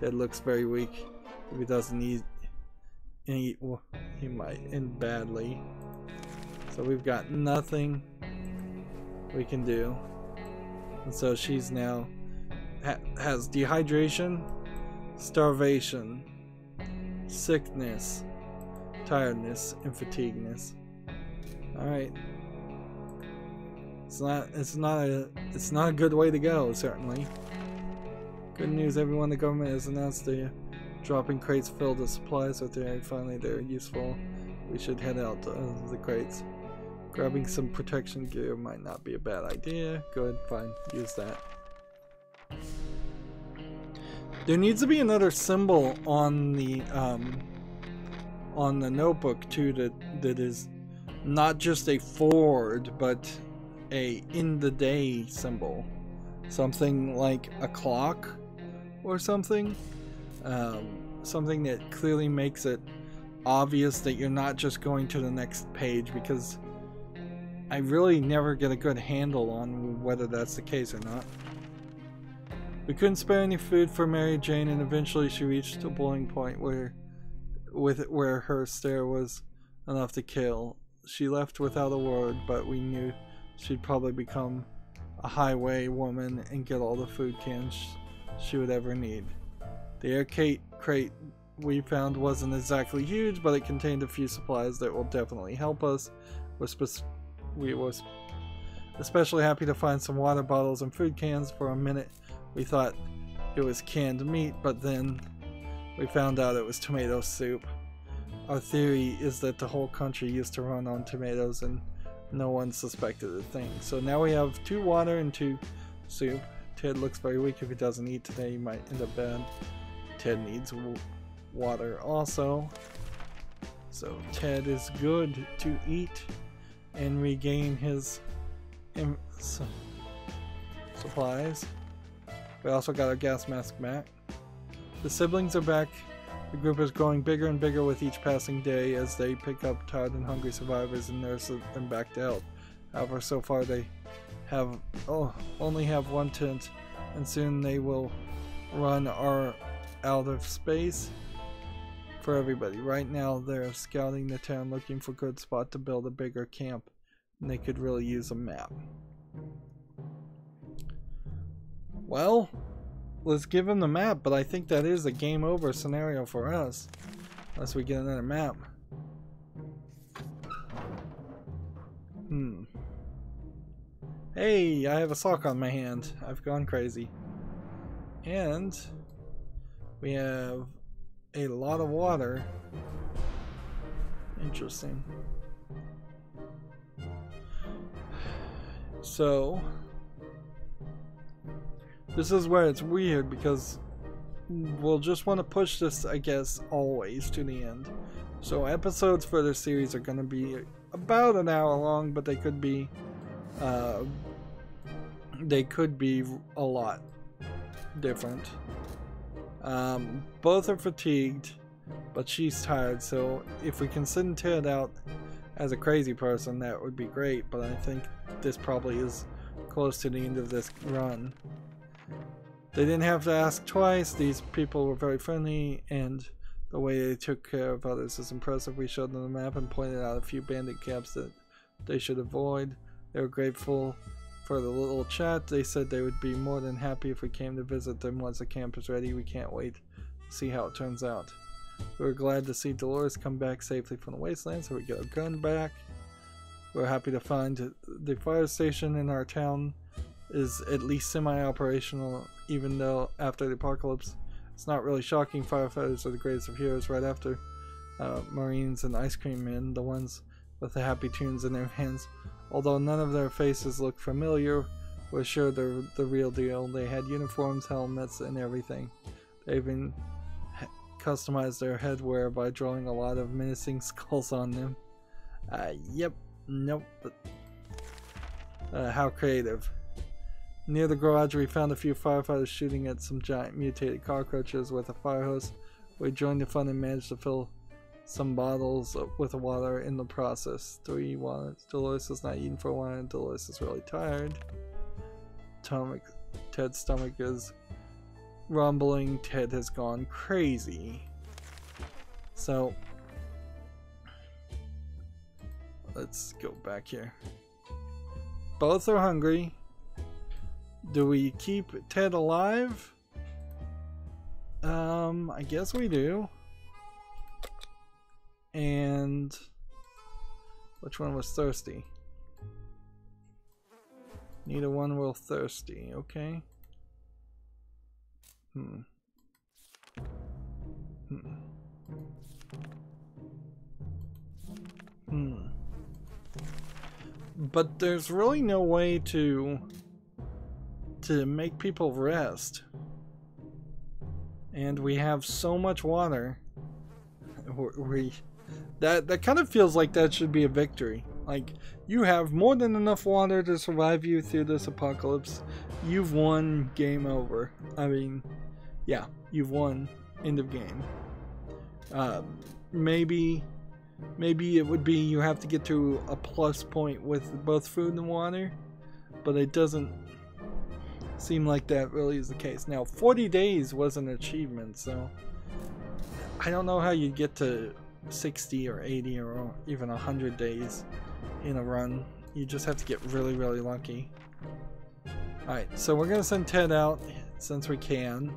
Ted looks very weak. If he doesn't eat, well, he might end badly. So we've got nothing we can do. And so she's now has dehydration, starvation, sickness, tiredness, and fatigueness. All right. It's not a good way to go, certainly. Good news, everyone. The government has announced the dropping crates filled with supplies with their finally they're useful. We should head out to the crates. Grabbing some protection gear might not be a bad idea. Good, fine, use that. There needs to be another symbol on the notebook too that is not just a forward but a in the day symbol. Something like a clock or something. Something that clearly makes it obvious that you're not just going to the next page, because I really never get a good handle on whether that's the case or not. We couldn't spare any food for Mary Jane, and eventually she reached a boiling point where her stare was enough to kill. She left without a word, but we knew she'd probably become a highway woman and get all the food cans she would ever need. The air crate we found wasn't exactly huge, but it contained a few supplies that will definitely help us. We were especially happy to find some water bottles and food cans. For a minute we thought it was canned meat, but then we found out it was tomato soup. Our theory is that the whole country used to run on tomatoes and no one suspected a thing. So now we have 2 water and 2 soup. Ted looks very weak. If he doesn't eat today, he might end up bad. Ted needs water also. So Ted is good to eat and regain his supplies. We also got our gas mask back. The siblings are back. The group is growing bigger and bigger with each passing day as they pick up tired and hungry survivors and nurse them back to health. However, so far they have only have 1 tent, and soon they will run out of space for everybody. Right now they're scouting the town looking for a good spot to build a bigger camp, and they could really use a map. Well, let's give them the map, but I think that is a game over scenario for us unless we get another map. Hey, I have a sock on my hand. I've gone crazy. And we have a lot of water. Interesting. So this is where it's weird because we'll just want to push this, I guess, always to the end. So episodes for this series are going to be about an hour long, but they could be a lot different. Both are fatigued, but she's tired, so if we can send Ted out as a crazy person, that would be great, but I think this probably is close to the end of this run. They didn't have to ask twice. These people were very friendly, and the way they took care of others is impressive. We showed them the map and pointed out a few bandit camps that they should avoid. They were grateful for the little chat. They said they would be more than happy if we came to visit them once the camp is ready. We can't wait to see how it turns out. We were glad to see Dolores come back safely from the wasteland, so we get our gun back. We're happy to find the fire station in our town is at least semi-operational, even though after the apocalypse. It's not really shocking. Firefighters are the greatest of heroes right after Marines and ice cream men, the ones with the happy tunes in their hands. Although none of their faces looked familiar, we're sure they're the real deal. They had uniforms, helmets, and everything. They even customized their headwear by drawing a lot of menacing skulls on them. Yep, nope, but how creative. Near the garage we found a few firefighters shooting at some giant mutated cockroaches with a fire hose. We joined the fun and managed to fill some bottles with water in the process. 3 waters. Dolores is not eating for a while. Dolores is really tired. Ted's stomach is rumbling. Ted has gone crazy. So let's go back here. Both are hungry. Do we keep Ted alive? I guess we do. And which one was thirsty? Neither one were thirsty, okay. But there's really no way to make people rest. And we have so much water. That kind of feels like that should be a victory. Like, you have more than enough water to survive you through this apocalypse. You've won, game over. I mean, yeah, you've won, end of game. Maybe it would be you have to get to a plus point with both food and water, but it doesn't seem like that really is the case. Now, 40 days was an achievement, so I don't know how you get to 60 or 80 or even 100 days in a run. You just have to get really, really lucky. Alright, so we're gonna send Ted out since we can.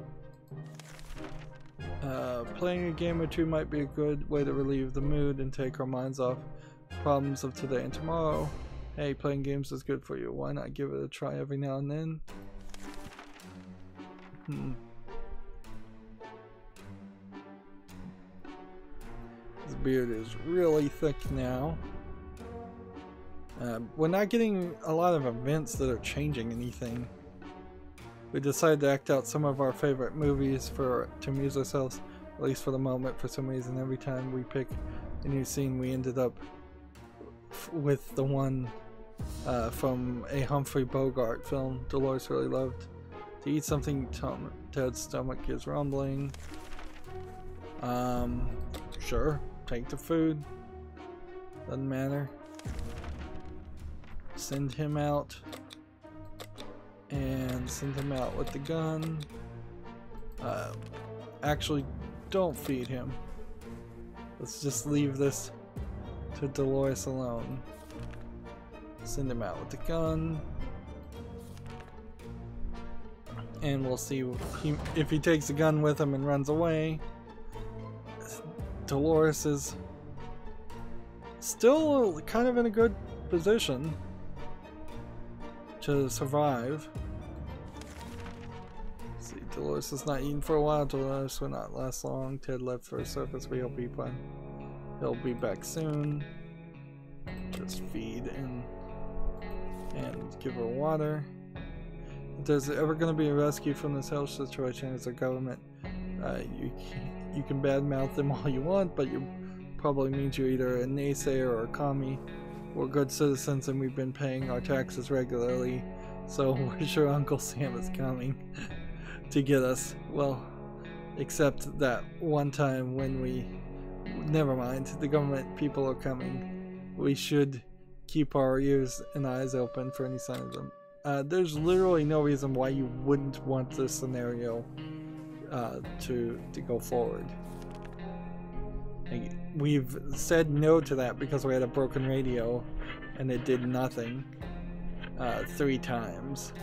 Playing a game or two might be a good way to relieve the mood and take our minds off problems of today and tomorrow. Hey, playing games is good for you. Why not give it a try every now and then? His beard is really thick now. We're not getting a lot of events that are changing anything. We decided to act out some of our favorite movies to amuse ourselves, at least for the moment. For some reason, every time we pick a new scene, we ended up with the one from a Humphrey Bogart film Dolores really loved. To eat something, Ted's stomach is rumbling. Sure, take the food. Doesn't matter. Send him out. And send him out with the gun. Actually, don't feed him. Let's just leave this to Dolores alone. Send him out with the gun. And we'll see if he takes the gun with him and runs away. Dolores is still kind of in a good position to survive. Let's see, Dolores is not eating for a while. Dolores will not last long. Ted left for a surface. We hope he'll be back soon. Just feed and give her water. If there's ever going to be a rescue from this health situation as a government, you can badmouth them all you want, but you probably means you're either a naysayer or a commie. We're good citizens and we've been paying our taxes regularly, so we're sure Uncle Sam is coming to get us. Well, except that one time when never mind, the government people are coming. We should keep our ears and eyes open for any sign of them. There's literally no reason why you wouldn't want this scenario to go forward. We've said no to that because we had a broken radio and it did nothing 3 times.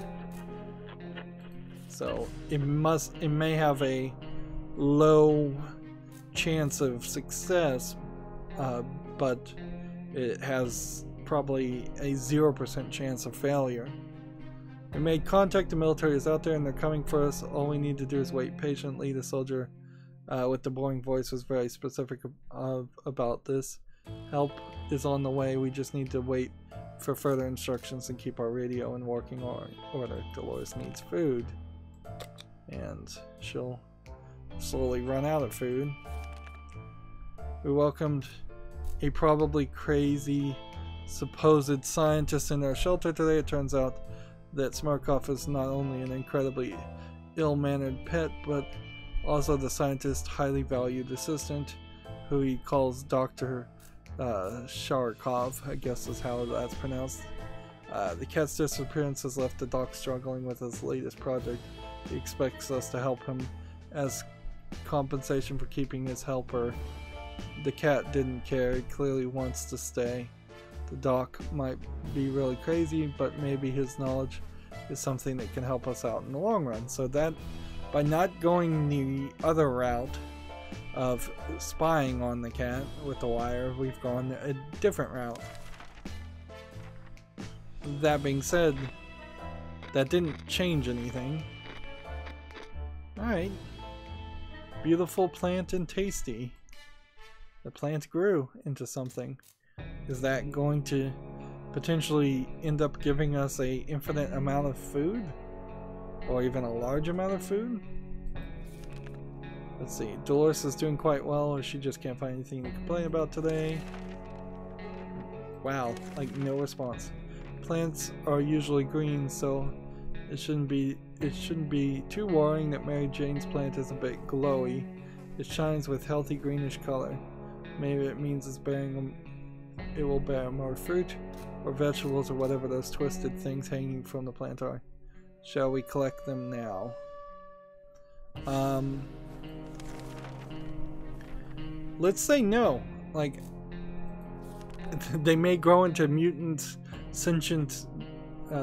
So it may have a low chance of success, but it has probably a 0% chance of failure. We made contact. The military is out there and they're coming for us. All we need to do is wait patiently. The soldier with the boring voice was very specific about this. Help is on the way. We just need to wait for further instructions and keep our radio in working order. Dolores needs food, and she'll slowly run out of food. We welcomed a probably crazy supposed scientist in our shelter today. It turns out that Smirkov is not only an incredibly ill-mannered pet, but also the scientist's highly valued assistant, who he calls Dr. Sharkov, I guess is how that's pronounced. The cat's disappearance has left the doc struggling with his latest project. He expects us to help him as compensation for keeping his helper. The cat didn't care, he clearly wants to stay. The doc might be really crazy, but maybe his knowledge is something that can help us out in the long run. So that, by not going the other route of spying on the cat with the wire, we've gone a different route. That being said, that didn't change anything. Alright. Beautiful plant and tasty. The plant grew into something. Is that going to potentially end up giving us a infinite amount of food? Or even a large amount of food? Let's see. Dolores is doing quite well, or she just can't find anything to complain about today. Wow, like no response. Plants are usually green, so it shouldn't be too worrying that Mary Jane's plant is a bit glowy. It shines with healthy greenish color. Maybe it means it will bear more fruit or vegetables or whatever those twisted things hanging from the plant are. Shall we collect them now? Let's say no. Like, they may grow into mutant sentient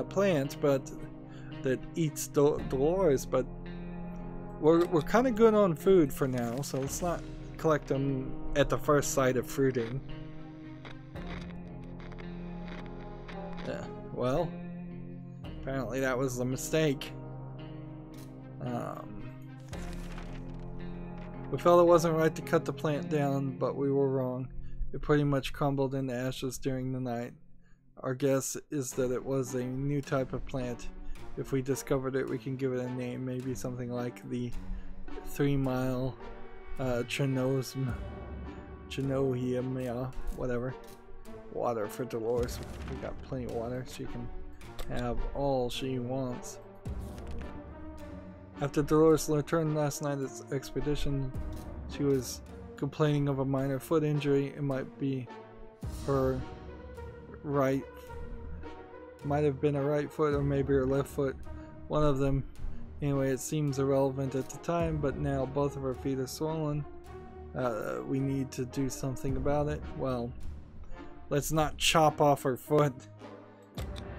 plant, but that eats Dolores, but We're kind of good on food for now, so let's not collect them at the first sight of fruiting. Yeah, well, apparently that was a mistake. We felt it wasn't right to cut the plant down, but we were wrong. It pretty much crumbled into ashes during the night. Our guess is that it was a new type of plant. If we discovered it, we can give it a name, maybe something like the 3-mile Chinohium, whatever. Water for Dolores. We got plenty of water. She can have all she wants. After Dolores returned last night's expedition, she was complaining of a minor foot injury. It might be her right, might have been her right foot or maybe her left foot, one of them. Anyway, it seems irrelevant at the time, but now both of her feet are swollen. We need to do something about it. Well, let's not chop off her foot.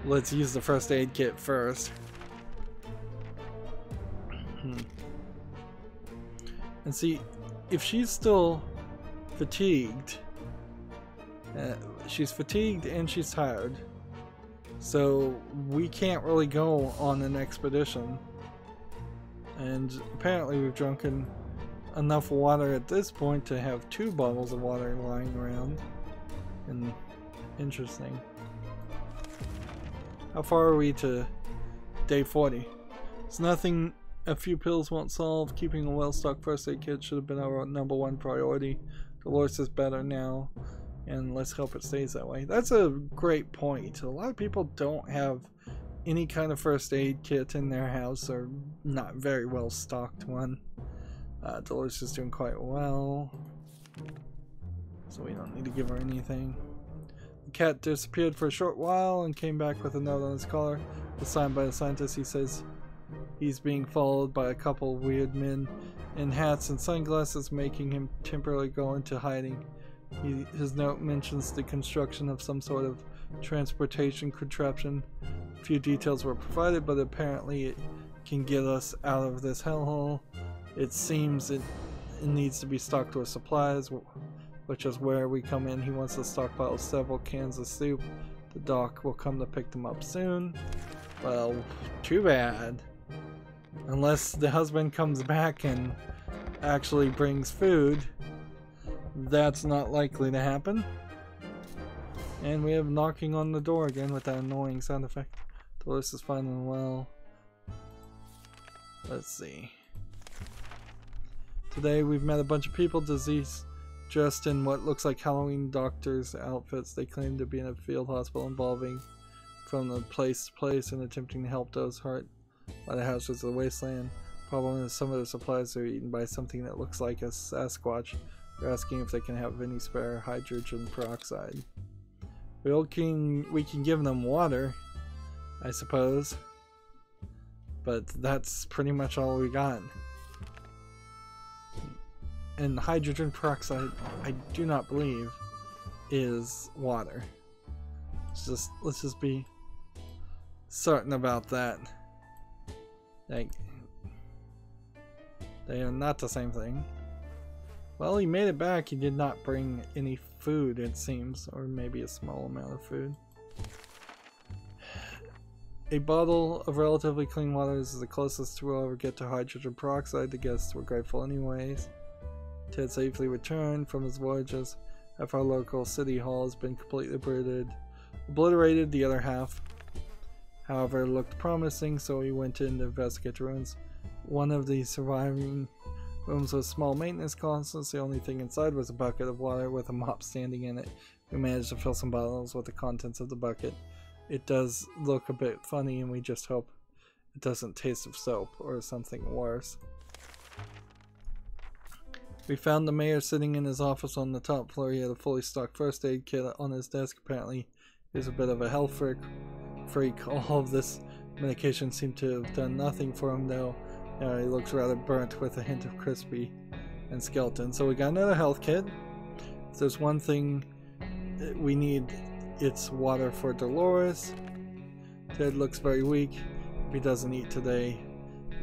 Let's use the first aid kit first. And see, if she's still fatigued, she's fatigued and she's tired, so we can't really go on an expedition. And apparently we've drunken enough water at this point to have 2 bottles of water lying around. And interesting. How far are we to day 40? It's nothing a few pills won't solve. Keeping a well-stocked first aid kit should have been our #1 priority. Dolores is better now, and let's hope it stays that way. That's a great point. A lot of people don't have any kind of first aid kit in their house, or not very well stocked one. Dolores is doing quite well, so we don't need to give her anything. The cat disappeared for a short while and came back with a note on his collar. It's signed by the scientist. He says he's being followed by a couple weird men in hats and sunglasses, making him temporarily go into hiding. His note mentions the construction of some sort of transportation contraption. A few details were provided, but apparently it can get us out of this hellhole. It seems it needs to be stocked with supplies, which is where we come in. He wants to stockpile several cans of soup. The doc will come to pick them up soon. Well, too bad. Unless the husband comes back and actually brings food, that's not likely to happen. And we have knocking on the door again with that annoying sound effect. Dolores is fine and well. Let's see. Today we've met a bunch of people, diseased, dressed in what looks like Halloween doctors' outfits. They claim to be in a field hospital, involving from the place to place and attempting to help those hurt by the hazards of the wasteland. Problem is, some of the supplies are eaten by something that looks like a Sasquatch. They're asking if they can have any spare hydrogen peroxide. We can give them water, I suppose, but that's pretty much all we got. And hydrogen peroxide, I do not believe, is water. Let's just be certain about that. Like, they are not the same thing. Well, he made it back. He did not bring any food, it seems, or maybe a small amount of food. A bottle of relatively clean water is the closest we'll ever get to hydrogen peroxide. The guests were grateful anyways. Ted safely returned from his voyages. Half our local city hall has been completely obliterated. The other half, however, looked promising, so we went in to investigate the ruins. One of the surviving rooms was small maintenance closets. The only thing inside was a bucket of water with a mop standing in it. We managed to fill some bottles with the contents of the bucket. It does look a bit funny, and we just hope it doesn't taste of soap or something worse. We found the mayor sitting in his office on the top floor. He had a fully stocked first aid kit on his desk. Apparently he's a bit of a health freak. All of this medication seemed to have done nothing for him, though. He looks rather burnt with a hint of crispy and skeleton. So we got another health kit. If there's one thing we need, it's water for Dolores. Ted looks very weak. If he doesn't eat today,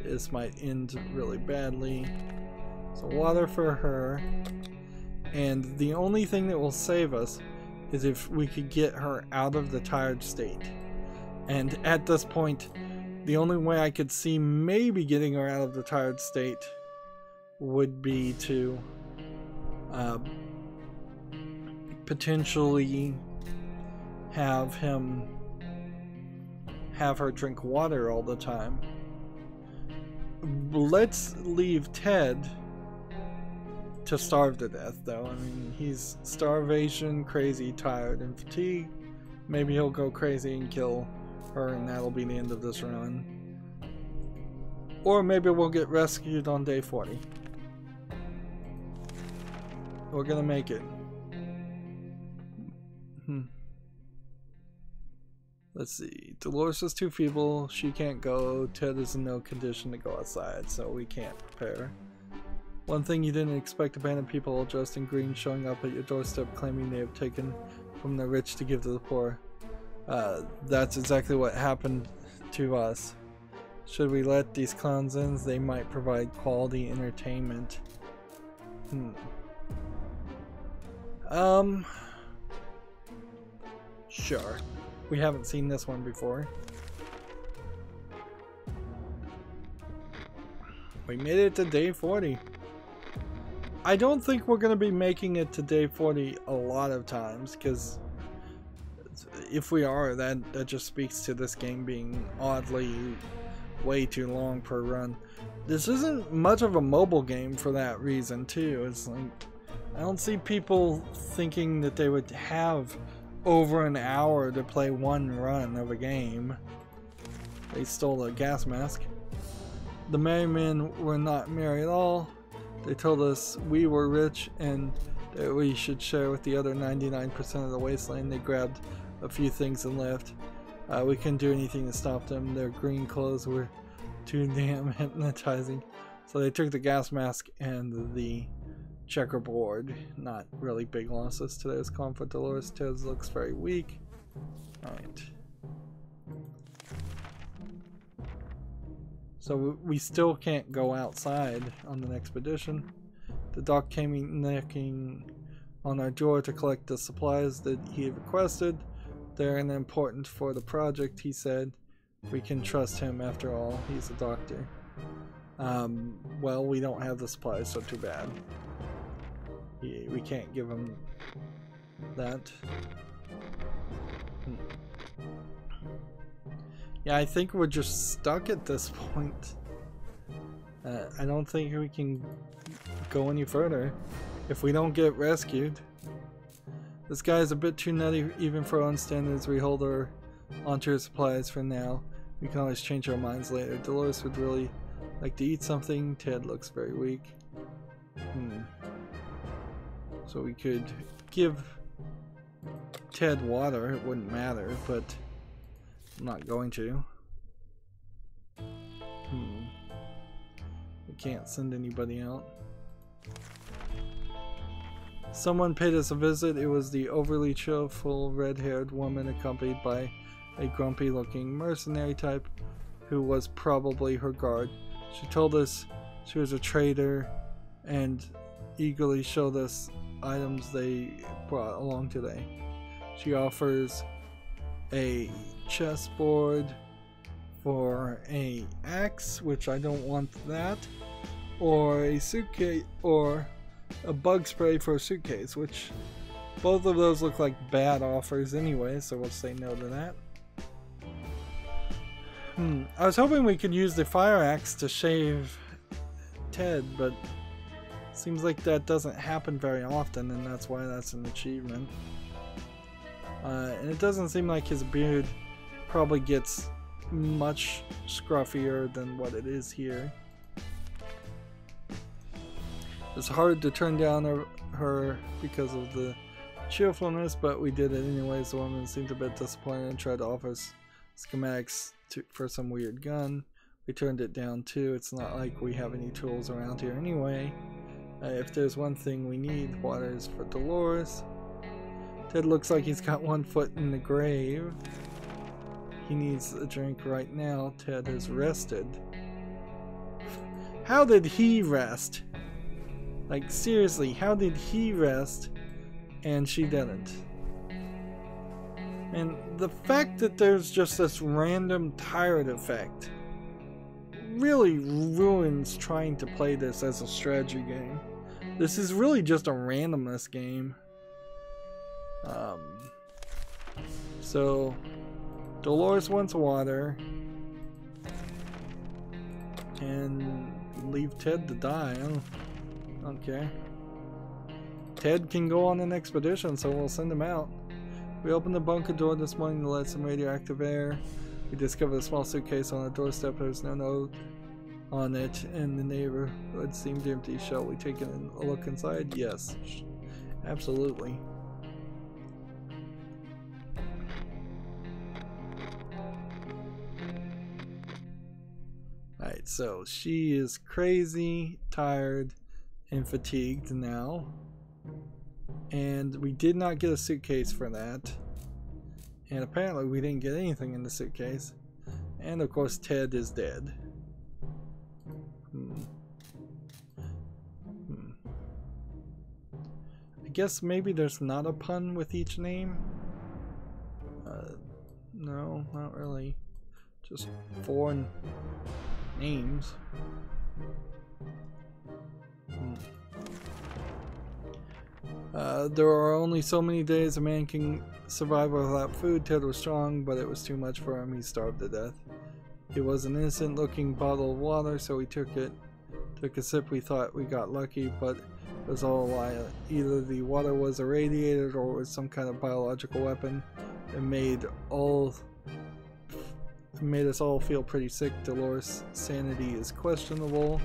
this might end really badly. So water for her. And the only thing that will save us is if we could get her out of the tired state. And at this point, the only way I could see maybe getting her out of the tired state would be to potentially have her drink water all the time. Let's leave Ted to starve to death, though. I mean, he's starvation, crazy, tired, and fatigued. Maybe he'll go crazy and kill her, and that'll be the end of this run. Or maybe we'll get rescued on day 40. We're gonna make it. Let's see. Dolores is too feeble. She can't go. Ted is in no condition to go outside, so we can't prepare. One thing you didn't expect: abandoned people all dressed in green showing up at your doorstep claiming they have taken from the rich to give to the poor. That's exactly what happened to us. Should we let these clowns in? They might provide quality entertainment. Sure. We haven't seen this one before. We made it to day 40. I don't think we're going to be making it to day 40 a lot of times, because if we are, that just speaks to this game being oddly way too long per run. This isn't much of a mobile game for that reason too. It's like, I don't see people thinking that they would have over an hour to play one run of a game. They stole a gas mask. The merry men were not merry at all. They told us we were rich and that we should share with the other 99% of the wasteland. They grabbed a few things and left. We couldn't do anything to stop them. Their green clothes were too damn hypnotizing. So they took the gas mask and the checkerboard. Not really big losses. Today's comfort. Dolores Ted looks very weak. Alright. So we still can't go outside on an expedition. The doc came knocking on our door to collect the supplies that he had requested. They're important for the project, he said. We can trust him after all. He's a doctor. Well, we don't have the supplies, so too bad. We can't give him that. Yeah, I think we're just stuck at this point. I don't think we can go any further if we don't get rescued. This guy is a bit too nutty even for our own standards. We hold her onto her supplies for now. We can always change our minds later. Dolores would really like to eat something. Ted looks very weak. So we could give Ted water. It wouldn't matter, but I'm not going to. We can't send anybody out. Someone paid us a visit. It was the overly cheerful red-haired woman accompanied by a grumpy-looking mercenary type who was probably her guard. She told us she was a trader and eagerly showed us items they brought along today. She offers a chessboard for a axe, which I don't want that, or a suitcase, or a bug spray for a suitcase, which both of those look like bad offers anyway, so we'll say no to that. I was hoping we could use the fire axe to shave Ted, but seems like that doesn't happen very often, and that's why that's an achievement. And it doesn't seem like his beard probably gets much scruffier than what it is here. It's hard to turn down her because of the cheerfulness, but we did it anyways. The woman seemed a bit disappointed and tried to offer us schematics for some weird gun. We turned it down too. It's not like we have any tools around here anyway. If there's one thing we need, water is for Dolores. Ted looks like he's got one foot in the grave. He needs a drink right now. Ted is rested. How did he rest? Like, seriously, how did he rest and she didn't? And the fact that there's just this random tired effect really ruins trying to play this as a strategy game. This is really just a randomness game. So Dolores wants water and leave Ted to die. I don't care. Ted can go on an expedition, so we'll send him out. We opened the bunker door this morning to let some radioactive air. We discovered a small suitcase on the doorstep. There was no note on it, and the neighborhood seemed empty. Shall we take a look inside? Yes, absolutely. Alright, so she is crazy, tired, and fatigued now. And we did not get a suitcase for that. And apparently we didn't get anything in the suitcase. And of course Ted is dead. I guess maybe there's not a pun with each name. No, not really. Just foreign names. There are only so many days a man can survive without food. Ted was strong, but it was too much for him. He starved to death. It was an innocent looking bottle of water, so we took it. Took a sip. We thought we got lucky, but it was all a lie. Either the water was irradiated or it was some kind of biological weapon. It made us all feel pretty sick. Dolores' sanity is questionable.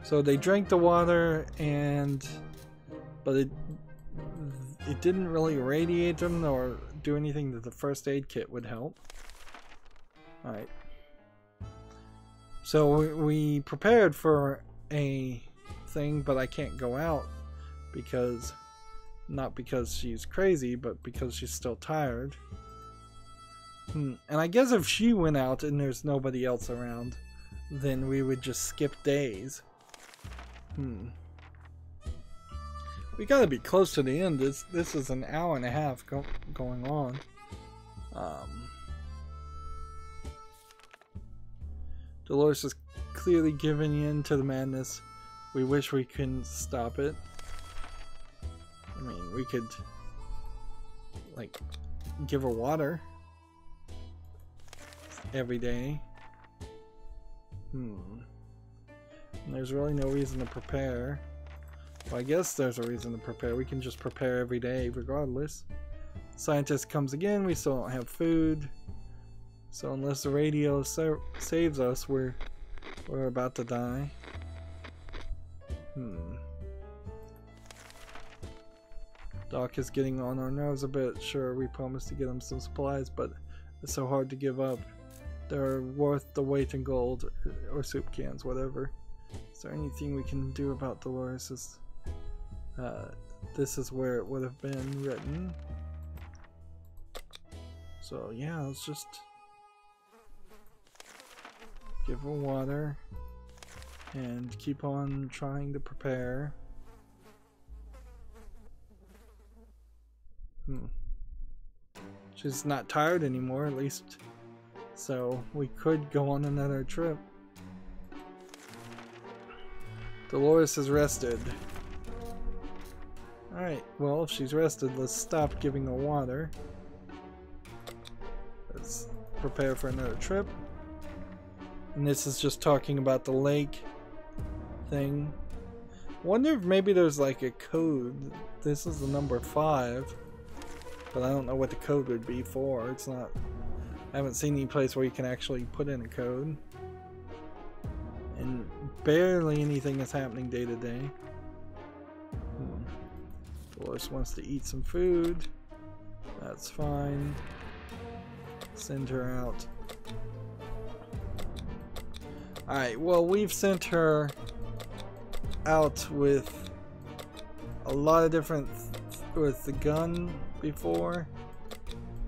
So they drank the water, but it didn't really irradiate them or do anything that the first aid kit would help. Alright. So we prepared for a thing, but I can't go out because, not because she's crazy, but because she's still tired. And I guess if she went out and there's nobody else around, then we would just skip days. We gotta be close to the end. This is an hour and a half going on. Dolores is clearly giving in to the madness. We wish we couldn't stop it. I mean, we could, like, give her water every day. And there's really no reason to prepare. Well, I guess there's a reason to prepare. We can just prepare every day regardless. Scientist comes again. We still don't have food. So unless the radio saves us, we're about to die. Doc is getting on our nerves a bit. Sure, we promised to get him some supplies, but it's so hard to give up. They're worth the weight in gold, or soup cans, whatever. Is there anything we can do about Dolores? This is where it would have been written. So yeah, let's just give her water and keep on trying to prepare. She's not tired anymore, at least. So we could go on another trip. Dolores is rested. Alright, well, if she's rested, let's stop giving her water. Let's prepare for another trip. And this is just talking about the lake thing. Wonder if maybe there's like a code. This is the number 5. But I don't know what the code would be for. It's not... I haven't seen any place where you can actually put in a code. And barely anything is happening day to day. Dolores wants to eat some food. That's fine. Send her out. Alright, well, we've sent her out with a lot of different... with the gun before.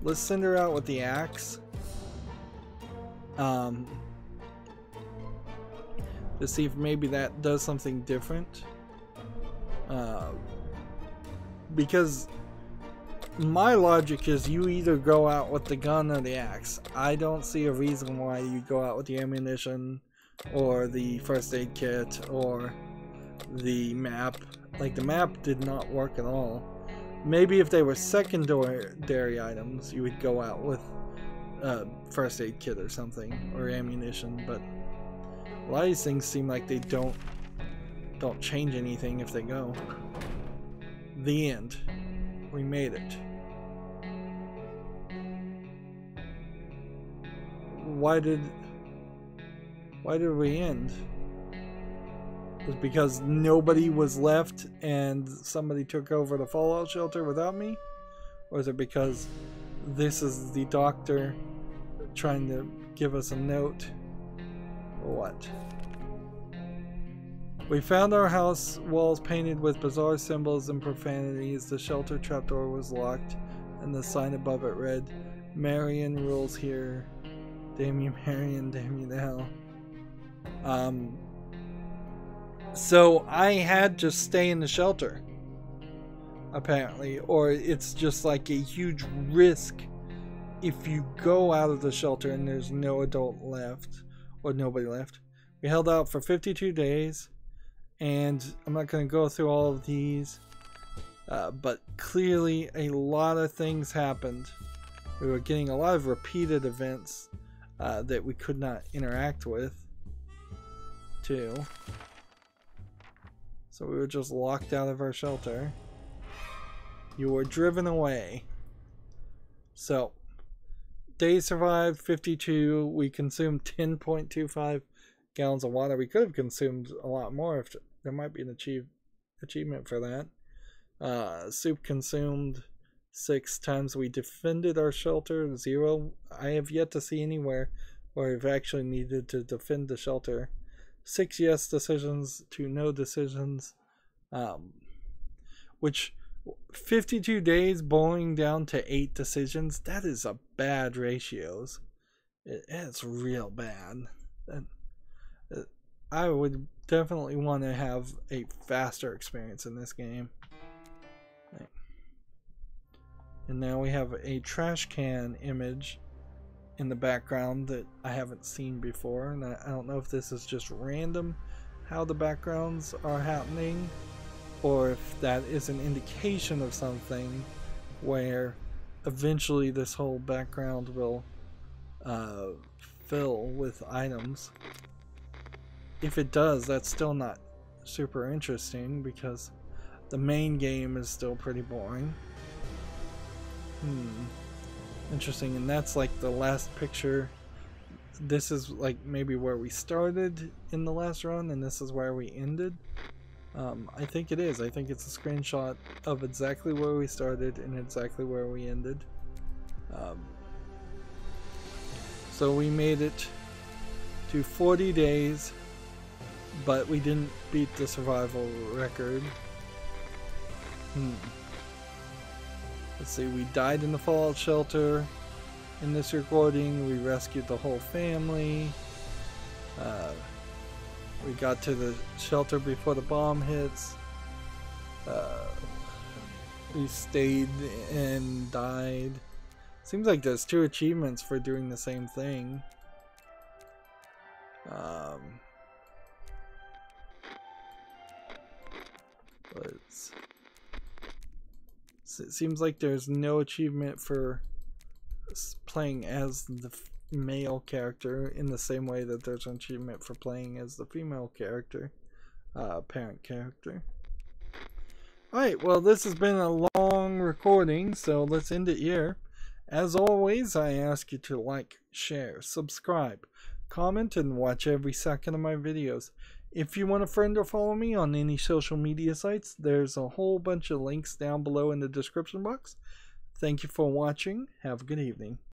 Let's send her out with the axe. to see if maybe that does something different. Because my logic is you either go out with the gun or the axe. I don't see a reason why you go out with the ammunition or the first aid kit or the map. Like, the map did not work at all. Maybe if they were secondary items, you would go out with first aid kit or something, or ammunition, but a lot of these things seem like they don't change anything if they go. The end. We made it. Why did we end? It was because nobody was left and somebody took over the fallout shelter without me? Or is it because this is the doctor trying to give us a note? Or what? We found our house walls painted with bizarre symbols and profanities. The shelter trapdoor was locked, and the sign above it read, "Marion rules here. Damn you, Marion, damn you to hell." So I had to stay in the shelter, apparently, or it's just like a huge risk if you go out of the shelter and there's no adult left, or nobody left. We held out for 52 days. And I'm not going to go through all of these, but clearly a lot of things happened. We were getting a lot of repeated events that we could not interact with, too. So we were just locked out of our shelter. You were driven away. So, days survived, 52. We consumed 10.25 gallons of water. We could have consumed a lot more if there might be an achievement for that. Soup consumed 6 times. We defended our shelter 0. I have yet to see anywhere where we've actually needed to defend the shelter. 6 yes decisions to no decisions, which 52 days boiling down to 8 decisions, that is a bad ratios. It's real bad. I would definitely want to have a faster experience in this game. And now we have a trash can image in the background that I haven't seen before, and I don't know if this is just random how the backgrounds are happening, or if that is an indication of something where eventually this whole background will fill with items. If it does, that's still not super interesting because the main game is still pretty boring. Interesting, and that's like the last picture. This is like maybe where we started in the last run, and this is where we ended. I think it is. I think it's a screenshot of exactly where we started and exactly where we ended. So we made it to 40 days. But we didn't beat the survival record. Let's see, we died in the fallout shelter. In this recording, we rescued the whole family. We got to the shelter before the bomb hits. We stayed and died. Seems like there's 2 achievements for doing the same thing. But it seems like there's no achievement for playing as the male character in the same way that there's an achievement for playing as the female character, parent character. Alright, well, this has been a long recording, so let's end it here. As always, I ask you to like, share, subscribe, comment, and watch every second of my videos. If you want a friend or follow me on any social media sites, there's a whole bunch of links down below in the description box. Thank you for watching. Have a good evening.